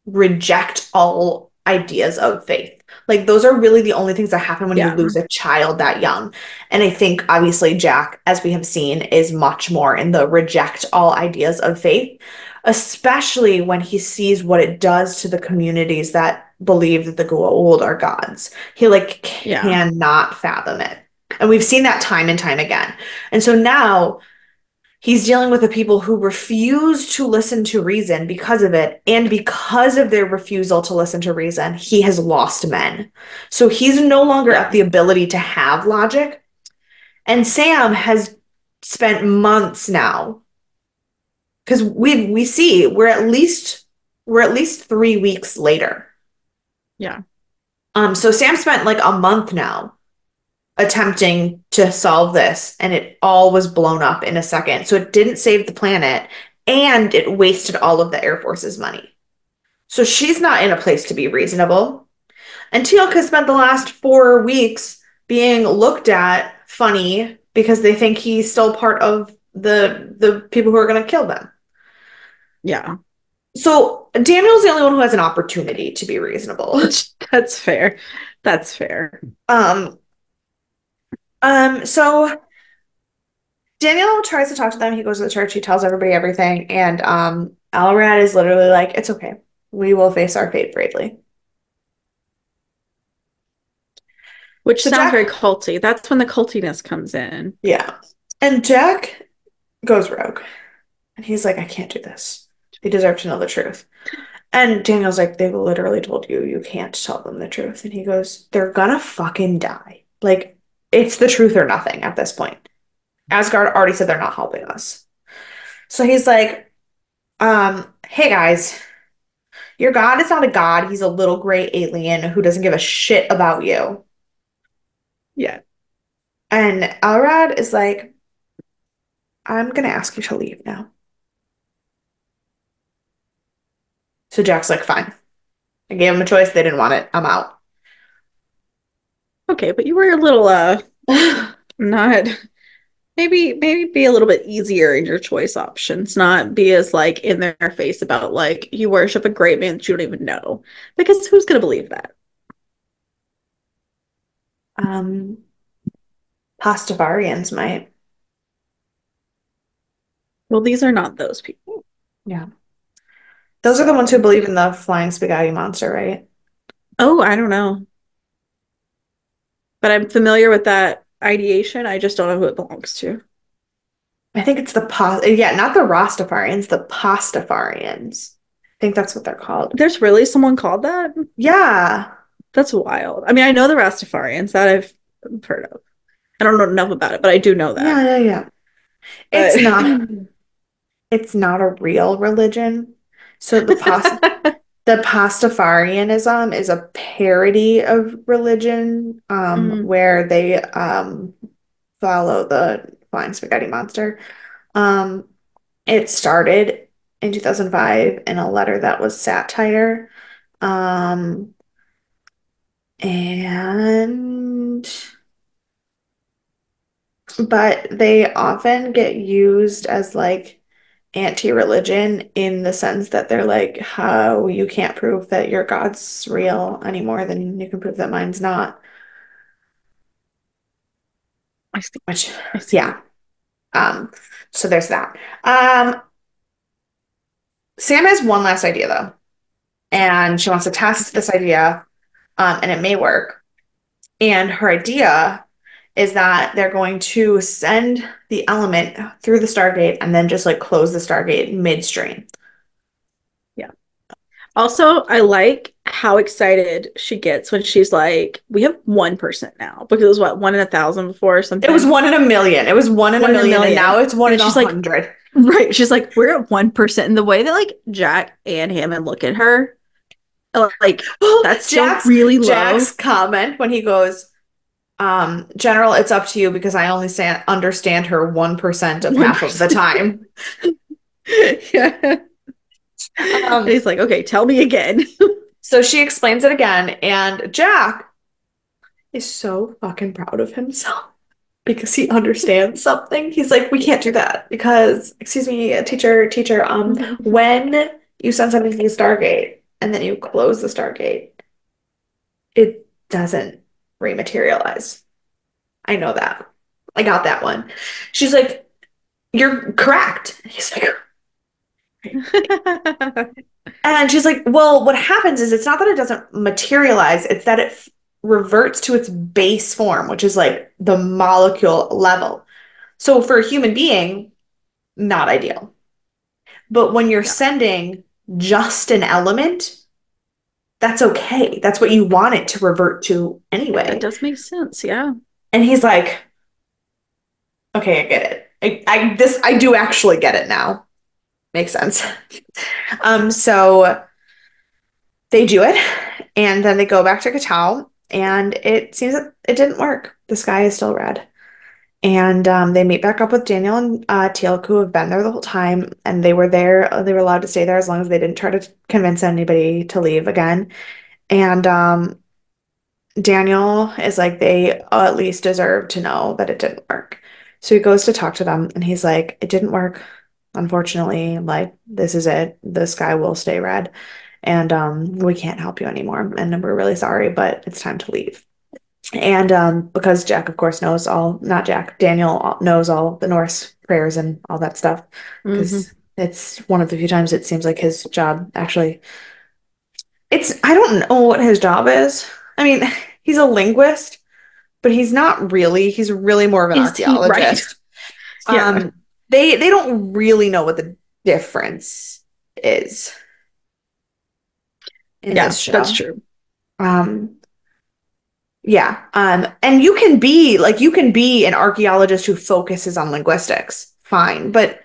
reject all ideas of faith. Like those are really the only things that happen when you Yeah. lose a child that young. And I think obviously Jack, as we have seen, is much more in the reject all ideas of faith, especially when he sees what it does to the communities that believe that the Goa'uld are gods. He like Yeah. cannot fathom it. And we've seen that time and time again. And so now he's dealing with the people who refuse to listen to reason because of it. And because of their refusal to listen to reason, he has lost men. So he's no longer at Yeah. the ability to have logic. And Sam has spent months now because we see we're at least 3 weeks later. Yeah. So Sam spent like a month now attempting to solve this, and it all was blown up in a second. So it didn't save the planet, and it wasted all of the Air Force's money. So she's not in a place to be reasonable. And Teal'c has spent the last 4 weeks being looked at funny because they think he's still part of the people who are going to kill them. Yeah. So Daniel's the only one who has an opportunity to be reasonable. That's fair. That's fair. Um, so Daniel tries to talk to them. He goes to the church. He tells everybody everything. And Alrad is literally like, it's okay. We will face our fate bravely. Which So sounds very Jack, culty. That's when the cultiness comes in. yeah. And Jack goes rogue. And he's like, I can't do this. They deserve to know the truth. And Daniel's like, they've literally told you you can't tell them the truth. And he goes, they're gonna fucking die. Like, it's the truth or nothing at this point. Asgard already said they're not helping us. So he's like, hey guys, your god is not a god. He's a little gray alien who doesn't give a shit about you. Yeah. And Elrod is like, I'm gonna ask you to leave now. So Jack's like, fine. I gave him a choice. They didn't want it. I'm out. Okay, but you were a little not maybe be a little bit easier in your choice options, not be as like in their face about like you worship a great man that you don't even know. Because who's gonna believe that? um, Pastafarians might. Well, these are not those people. Yeah. Those are the ones who So, believe in the flying spaghetti monster, right? oh, I don't know. But I'm familiar with that ideation. I just don't know who it belongs to. I think it's yeah, not the Rastafarians, the Pastafarians. I think that's what they're called. There's really someone called that? Yeah. That's wild. I mean, I know the Rastafarians that I've heard of. I don't know enough about it, but I do know Yeah, that. yeah, yeah. It's But not it's not a real religion. So the Pastafarianism is a parody of religion, mm, where they follow the flying spaghetti monster. Um, it started in 2005 in a letter that was satire. Um, and but they often get used as like anti-religion in the sense that they're like, how you can't prove that your God's real any more than you can prove that mine's not. I see. which, I see. yeah. Um, so there's that. Um, Sam has one last idea though, and she wants to test Okay. this idea, and it may work. And her idea is that they're going to send the element through the Stargate and then just like close the Stargate midstream. Yeah. Also, I like how excited she gets when she's like, we have 1% now because it was what, 1 in 1,000 before or It was something? 1 in 1 million. It was one in a 1 in 1 million. million, and now it's one And in then a she's like, hundred. right. She's like, we're at 1%. And the way that like Jack and Hammond look at her, like, that's still Jack's really Jack's low. comment when he goes, General, it's up to you because I only understand her 1% of half of the 1%. time. Yeah. And Um, he's like, okay, tell me again. so she explains it again, and Jack is so fucking proud of himself because he understands something. He's like, we can't do that because, excuse me, teacher, when you send something to the Stargate and then you close the Stargate, it doesn't rematerialize. I know that. I got that one. She's like, you're correct. He's like, and she's like, well, what happens is it's not that it doesn't materialize, it's that it reverts to its base form, which is like the molecule level. So for a human being, not ideal. But when you're Yeah, sending just an element, that's okay. That's what you want it to revert to that anyway. does make sense. Yeah. And he's like, okay, I get it. I do actually get it now. Makes sense. So they do it, and then they go back to Katow, and it seems that it didn't work. The sky is still red. And they meet back up with Daniel and Teal'c, who have been there the whole time, and they were there. They were allowed to stay there as long as they didn't try to convince anybody to leave again. And Daniel is like, they at least deserve to know that it didn't work. So he goes to talk to them, and he's like, it didn't work. Unfortunately, like, this is it. The sky will stay red, and we can't help you anymore. And we're really sorry, but it's time to leave. And because Jack, of course, knows all, not Jack, Daniel knows all the Norse prayers and all that stuff, Hmm. because it's one of the few times it seems like his job actually, I don't know what his job is. I mean, he's a linguist, but he's really more of an Is he right? archaeologist. Yeah. Um, they don't really know what the difference is in Yeah, this that's show. true. Um, Yeah. And you can be an archaeologist who focuses on linguistics. Fine. But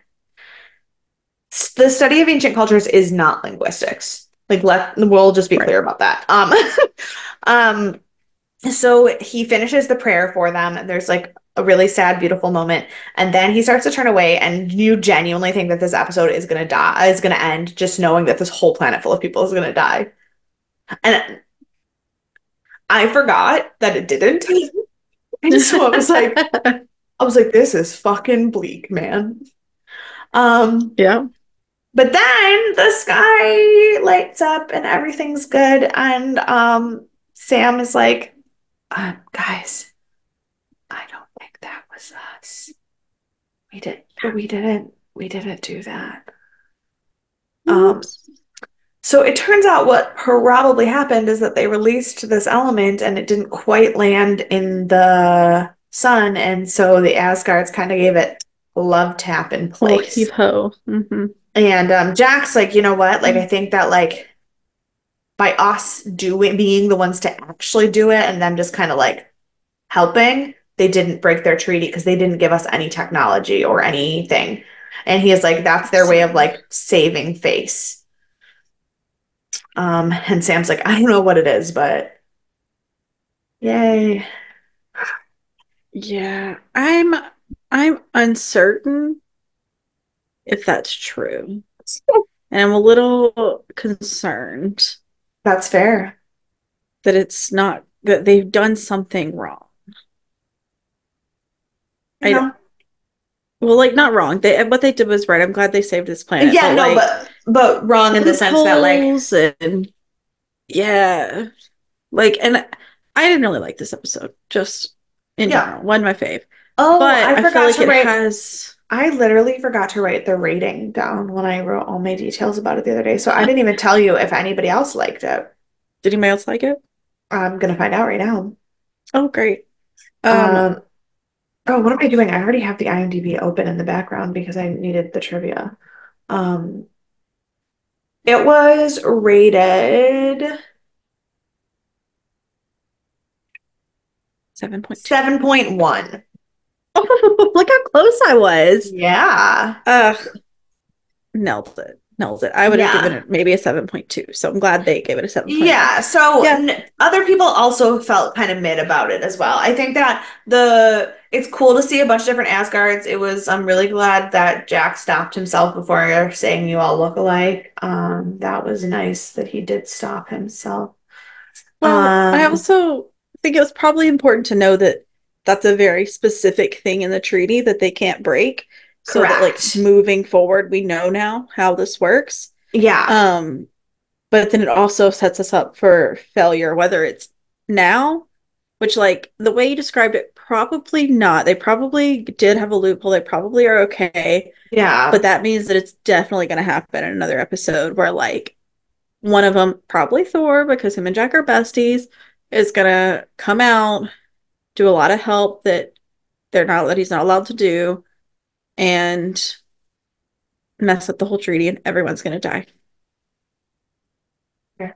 the study of ancient cultures is not linguistics. We'll just be Right. clear about that. Um, so he finishes the prayer for them, and there's like a really sad, beautiful moment. And then he starts to turn away, and you genuinely think that this episode is gonna end, just knowing that this whole planet full of people is gonna die. And I forgot that it didn't. And so I was like, this is fucking bleak, man. Um, Yeah. but then the sky lights up and everything's good. And Sam is like, guys, I don't think that was us. We didn't do that. Um, Oops. so it turns out what probably happened is that they released this element and it didn't quite land in the sun. And so the Asgards kind of gave it a love tap in Little heave place. ho. Hmm. And Jack's like, you know what? Like, I think that like by us doing being the ones to actually do it and them just kind of like helping, they didn't break their treaty because they didn't give us any technology or anything. And he is like, that's I their way of see. like saving face. And Sam's like, I don't know what it is, but yay. Yeah. I'm uncertain if that's true. And I'm a little concerned That's fair. that it's not that they've done something wrong. You I know? well, like not wrong. They what they did was right. I'm glad they saved this planet, Yeah, but no, like but wrong in the sense that like loopholes and yeah, like and I didn't really like this episode just in yeah. general. Wasn't my fave. Oh, but I I feel forgot like to it write. has. I literally forgot to write the rating down when I wrote all my details about it the other day. So I didn't even tell you if anybody else liked it. Did anybody else like it? I'm gonna find out right now. Oh, great. Um, Um, oh, what am I doing? I already have the IMDb open in the background because I needed the trivia. Um, it was rated 7.2. 7.1. Oh, look how close I was. Yeah. Ugh, nailed it. Nailed it. I would have given Yeah. it maybe a 7.2. So I'm glad they gave it a 7.1. Yeah, so Yeah. other people also felt kind of mid about it as well. I think that the it's cool to see a bunch of different Asgards. It was I'm really glad that Jack stopped himself before saying you all look alike. That was nice that he did stop himself. Well, I Um, also think it was probably important to know that that's a very specific thing in the treaty that they can't break. So that like correct. moving forward, we know now how this works. Yeah, Um, but then it also sets us up for failure, whether it's now, which like the way you described it, probably not. They probably did have a loophole. They probably are okay. But yeah, that means that it's definitely going to happen in another episode where like one of them, probably Thor, because him and Jack are besties, is going to come out, do a lot of help that he's not allowed to do, and mess up the whole treaty, and everyone's going to die. okay.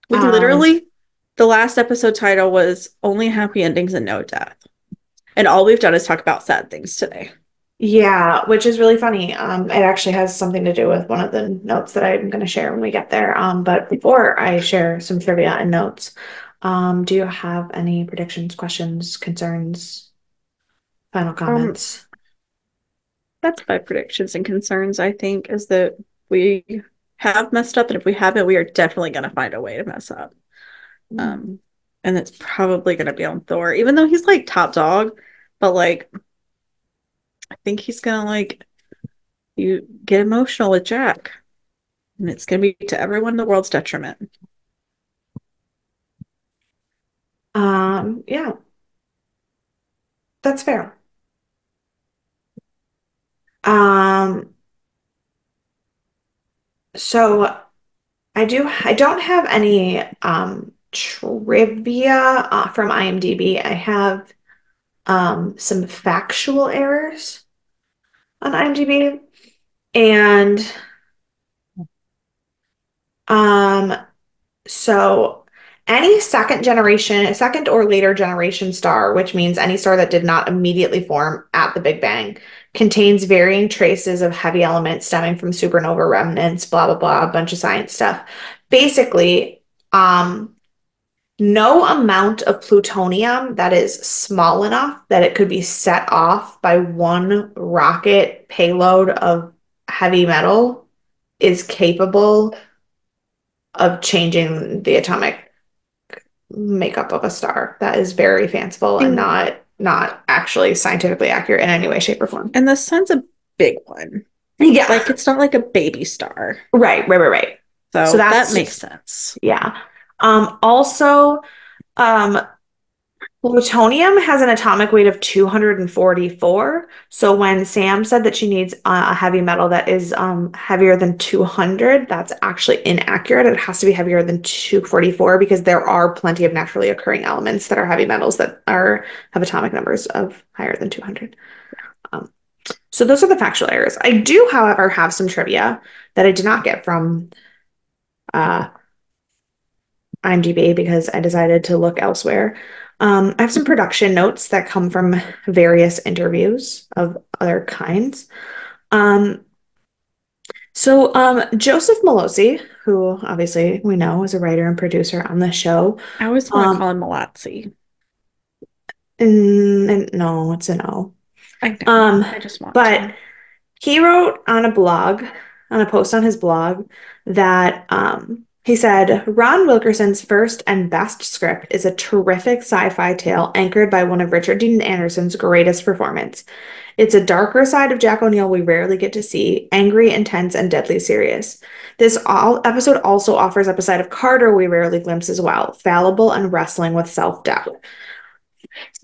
We Um, literally, the last episode title was Only Happy Endings and No Death. And all we've done is talk about sad things today. yeah, which is really funny. It actually has something to do with one of the notes that I'm going to share when we get there. But before I share some trivia and notes, do you have any predictions, questions, concerns, final Um, comments? that's my predictions and concerns, I think, is that we have messed up, and if we haven't, we are definitely going to find a way to mess up. Um, and it's probably going to be on Thor, even though he's like top dog, but like, I think he's going to like, you get emotional with Jack, and it's going to be to everyone in the world's detriment. Yeah, that's fair. Um, so I don't have any trivia from IMDb. I have some factual errors on IMDb. And um, so any second or later generation star, which means any star that did not immediately form at the Big Bang, contains varying traces of heavy elements stemming from supernova remnants, blah, blah, blah, a bunch of science stuff. Basically, no amount of plutonium that is small enough that it could be set off by one rocket payload of heavy metal is capable of changing the atomic makeup of a star. That is very fanciful and And not actually scientifically accurate in any way, shape, or form. and the sun's a big one. Yeah, Like it's not like a baby star. right. So So that that's makes just sense. yeah. Also, um, plutonium has an atomic weight of 244. So when Sam said that she needs a heavy metal that is heavier than 200, that's actually inaccurate. It has to be heavier than 244 because there are plenty of naturally occurring elements that are heavy metals that are have atomic numbers of higher than 200. Um, so those are the factual errors. I do, however, have some trivia that I did not get from uh, IMDb because I decided to look elsewhere. I have some production notes that come from various interviews of other kinds. Um, Joseph Malosi, who obviously we know is a writer and producer on the show, I always want to um, call him Malazzi. no, it's a no. I know. Um, I just want but to. he wrote on a blog, on a post on his blog, that he said Ron Wilkerson's first and best script is a terrific sci-fi tale anchored by one of Richard Dean Anderson's greatest performance. It's a darker side of Jack O'Neill we rarely get to see, angry, intense, and deadly serious. This episode also offers up a side of Carter we rarely glimpse as well, fallible and wrestling with self-doubt.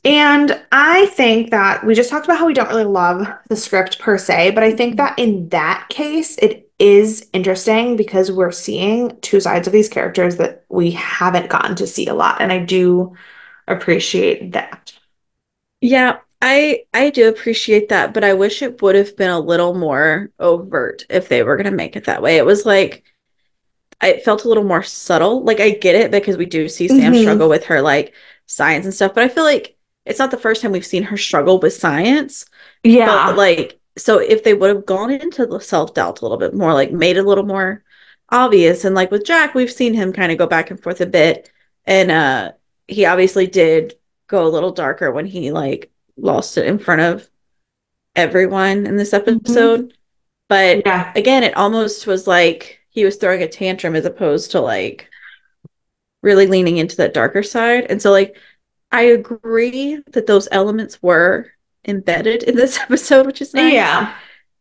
And I think that we just talked about how we don't really love the script per se, but I think Mhm. that in that case, it is interesting because we're seeing two sides of these characters that we haven't gotten to see a lot. And I do appreciate that. Yeah, I do appreciate that, but I wish it would have been a little more overt if they were going to make it that way. It was like it felt a little more subtle. Like I get it because we do see Sam struggle Hmm. with her like science and stuff, but I feel like it's not the first time we've seen her struggle with science. But Yeah. like, so if they would have gone into the self-doubt a little bit more, like made it a little more obvious, and like with Jack, we've seen him kind of go back and forth a bit, and he obviously did go a little darker when he like lost it in front of everyone in this Hmm. episode. But Yeah. again, it almost was like he was throwing a tantrum as opposed to like really leaning into that darker side. And so like I agree that those elements were embedded in this episode, which is nice, Yeah.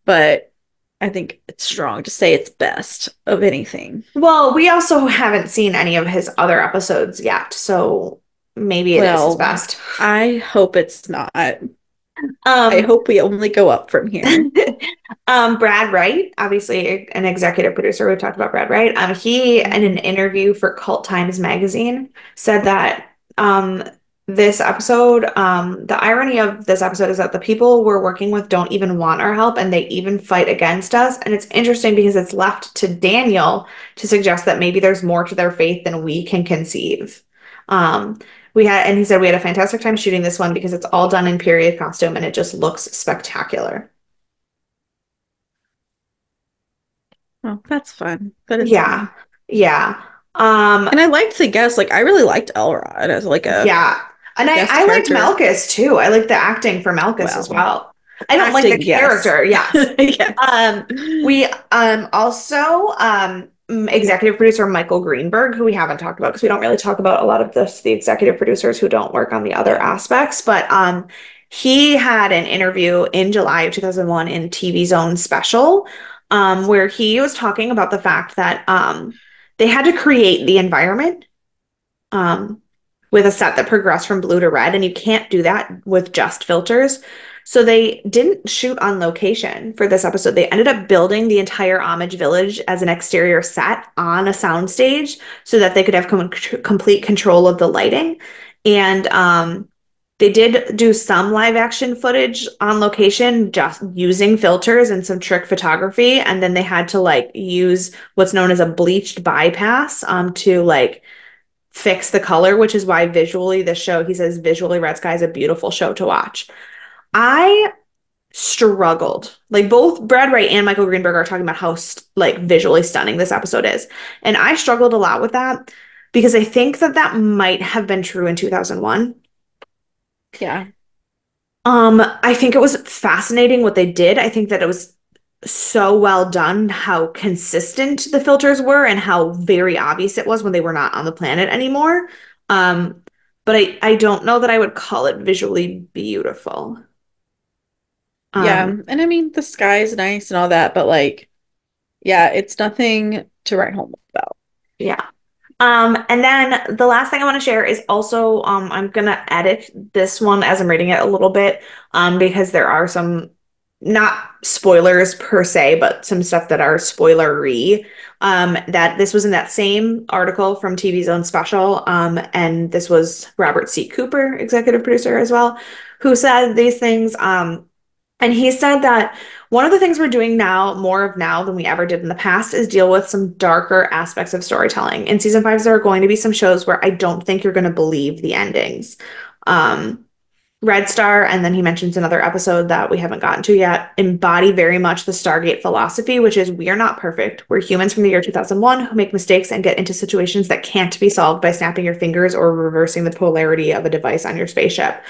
but I think it's strong to say it's best of anything. Well, we also haven't seen any of his other episodes yet, so maybe it is his Well, best. I hope it's not. I Um, hope we only go up from here. Brad Wright, obviously an executive producer. We've talked about Brad Wright. He, in an Mhm. interview for Cult Times magazine, said that this episode, the irony of this episode is that the people we're working with don't even want our help and they even fight against us. And it's interesting because it's left to Daniel to suggest that maybe there's more to their faith than we can conceive. Um, and he said we had a fantastic time shooting this one because it's all done in period costume and it just looks spectacular. Oh, that's fun. That is Yeah. fun. Yeah. Um, And I liked the guest. Like I really liked Elrod as like a yeah. And guest I liked character. Malchus too. I like the acting for Malchus as Well, well. I don't like the acting, yes. character, yes. Yes. We also executive producer Michael Greenberg, who we haven't talked about because we don't really talk about a lot of the executive producers who don't work on the other Yeah. aspects, but he had an interview in July of 2001 in TV Zone Special, where he was talking about the fact that they had to create the environment um, with a set that progressed from blue to red, and you can't do that with just filters. So they didn't shoot on location for this episode. They ended up building the entire Homage Village as an exterior set on a soundstage so that they could have complete control of the lighting. And they did do some live action footage on location just using filters and some trick photography. And then they had to like use what's known as a bleached bypass to like fix the color, which is why visually the show, he says, visually Red Sky is a beautiful show to watch. I struggled. Like both Brad Wright and Michael Greenberg are talking about how like visually stunning this episode is. And I struggled a lot with that because I think that that might have been true in 2001. Yeah. I think it was fascinating what they did. I think that it was so well done how consistent the filters were and how very obvious it was when they were not on the planet anymore. Um, but I don't know that I would call it visually beautiful. Yeah. Um, And I mean, the sky is nice and all that, but like, yeah, it's nothing to write home about. yeah. And then the last thing I want to share is also I'm gonna edit this one as I'm reading it a little bit because there are some not spoilers per se, but some stuff that are spoilery. That this was in that same article from TV Zone Special, and this was Robert C. Cooper, executive producer as well, who said these things. And he said that one of the things we're doing now, more of now than we ever did in the past, is deal with some darker aspects of storytelling. In season five, there are going to be some shows where I don't think you're going to believe the endings. Um, Red Star, and then he mentions another episode that we haven't gotten to yet, embody very much the Stargate philosophy, which is we are not perfect. We're humans from the year 2001 who make mistakes and get into situations that can't be solved by snapping your fingers or reversing the polarity of a device on your spaceship.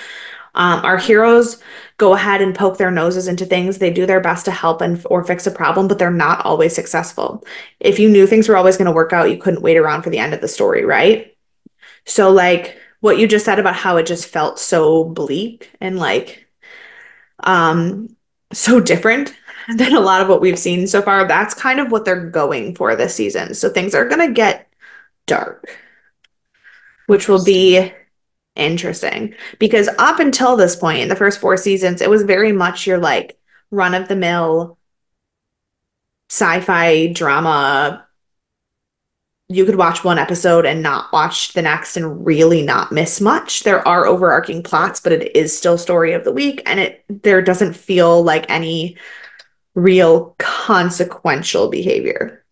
Our heroes go ahead and poke their noses into things. They do their best to help and or fix a problem, but they're not always successful. If you knew things were always going to work out, you couldn't wait around for the end of the story, right? So like what you just said about how it just felt so bleak and like um so different than a lot of what we've seen so far, that's kind of what they're going for this season. So things are going to get dark, which will Interesting. be interesting because up until this point, in the first four seasons, it was very much your like run-of-the-mill sci-fi drama. You could watch one episode and not watch the next and really not miss much. There are overarching plots, but it is still story of the week, and it there doesn't feel like any real consequential behavior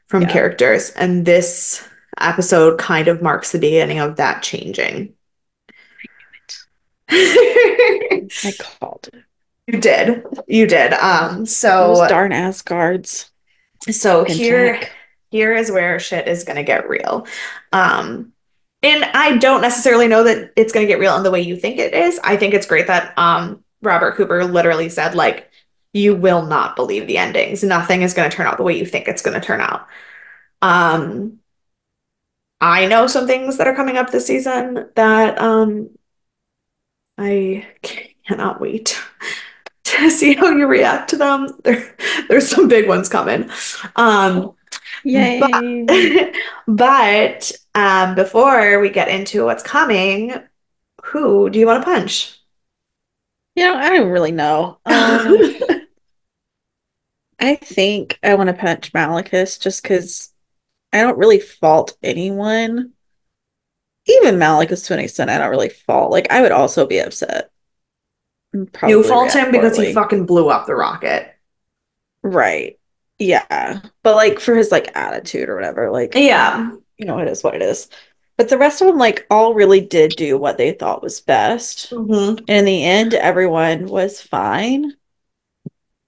from Yeah, characters. And this episode kind of marks the beginning of that changing. You I called it. did. You did. Those So darn Asgards so and here Jack. here is where shit is gonna get real. Um and I don't necessarily know that it's gonna get real in the way you think it is. I think it's great that Robert Cooper literally said like you will not believe the endings. Nothing is gonna turn out the way you think it's gonna turn out. Um I know some things that are coming up this season that I cannot wait to see how you react to them. There's some big ones coming. Um, but Yay. but before we get into what's coming, who do you want to punch? I don't really know. I think I want to punch Malicus just because I don't really fault anyone. Even Malicus to an extent, I don't really fault. Like I would also be upset and You probably fault react him because he poorly. fucking blew up the rocket. Right. Yeah. But like for his like attitude or whatever, like, Yeah. it is what it is. But the rest of them like all really did do what they thought was best. Hmm. And in the end, everyone was fine.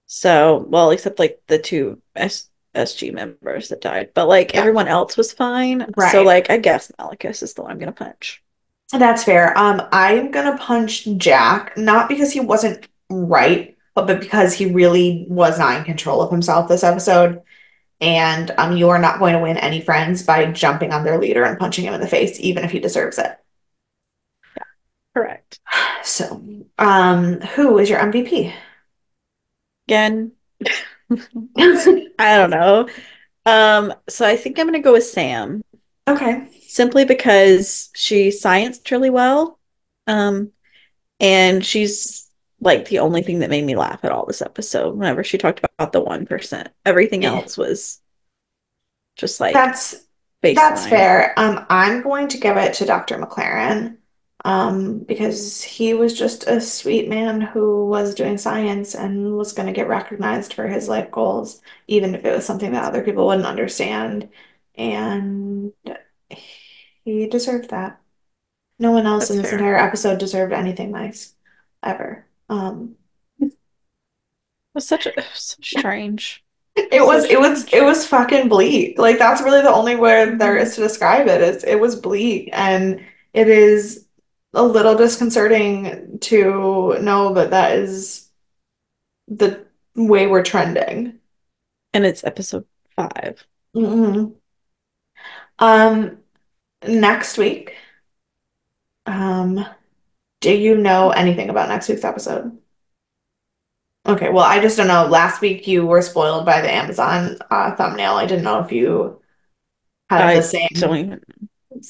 So, well, except like the two SG members that died, but like Yeah. everyone else was fine. So, Right. like, I guess Malicus is the one I'm gonna punch. That's fair. I'm gonna punch Jack, not because he wasn't right, but because he really was not in control of himself this episode. And you are not going to win any friends by jumping on their leader and punching him in the face, even if he deserves it. Correct. So, who is your MVP? Again, I don't know. So I think I'm gonna go with Sam Okay. simply because she scienced really well. Um, and she's like the only thing that made me laugh at all this episode whenever she talked about the 1%. Everything Yeah. else was just like That's that's baseline. fair. I'm going to give it to Dr. McLaren, because he was just a sweet man who was doing science and was going to get recognized for his life goals, even if it was something that other people wouldn't understand. And he deserved that. No one else in That's this fair. entire episode deserved anything nice, ever. It was so strange. It So was it was it strange. was fucking bleak. Like that's really the only word there Hmm. is to describe it. It was bleak and it is a little disconcerting to know that that is the way we're trending. And it's episode 5. Mhm. Um, Next week, um, do you know anything about next week's episode? Okay, well, I just don't know. Last week you were spoiled by the Amazon thumbnail. I didn't know if you had the I don't same even,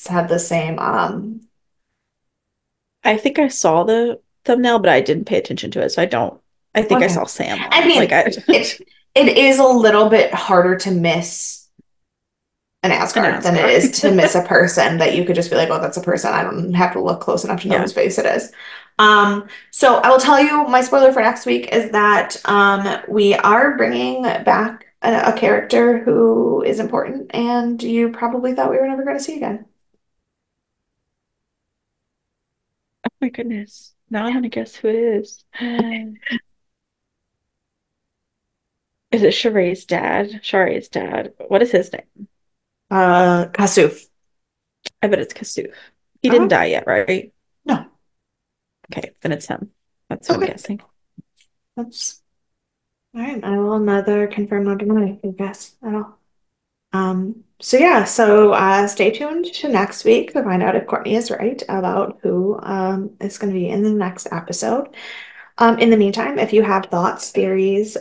had the same I think I saw the thumbnail, but I didn't pay attention to it. So I think I okay. saw Sam I on. Like mean, it is a little bit harder to miss an an Asgard than it Asgard. is to miss a person that you could just be like, oh, that's a person. I don't have to look close enough to know Yeah, whose face it is. So I will tell you my spoiler for next week is that we are bringing back a character who is important and you probably thought we were never going to see again. oh my goodness. Now I'm gonna guess who it is. Is it Sheree's dad? Sharee's dad. What is his name? Kasuf. I bet it's Kasuf. He didn't Okay. die yet, right? No. Okay, then it's him. That's who I'm Okay. guessing. That's all right. I will neither confirm nor deny, I guess, at all. So yeah, so stay tuned to next week to find out if Courtney is right about who is going to be in the next episode. In the meantime, if you have thoughts, theories,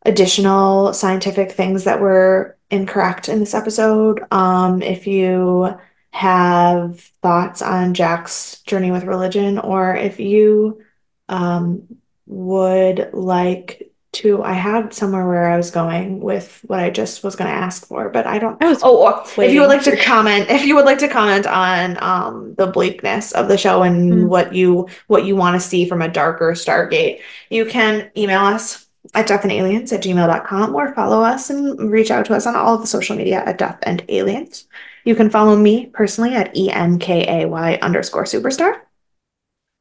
additional scientific things that were incorrect in this episode, if you have thoughts on Jack's journey with religion, or if you um, would like to, I had somewhere where I was going with what I just was going to ask for, but I don't. I was Oh, or if you would waiting like to for. comment, if you would like to comment on the bleakness of the show and Mm. what you want to see from a darker Stargate, you can email us at deathandaliens@gmail.com or follow us and reach out to us on all of the social media at Death and Aliens. You can follow me personally at ENKAY_superstar.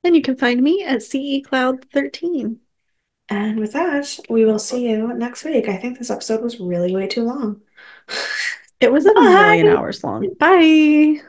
And you can find me at CE Cloud 13. And with that, we will see you next week. I think this episode was really way too long. It was a million Bye. hours long. Bye.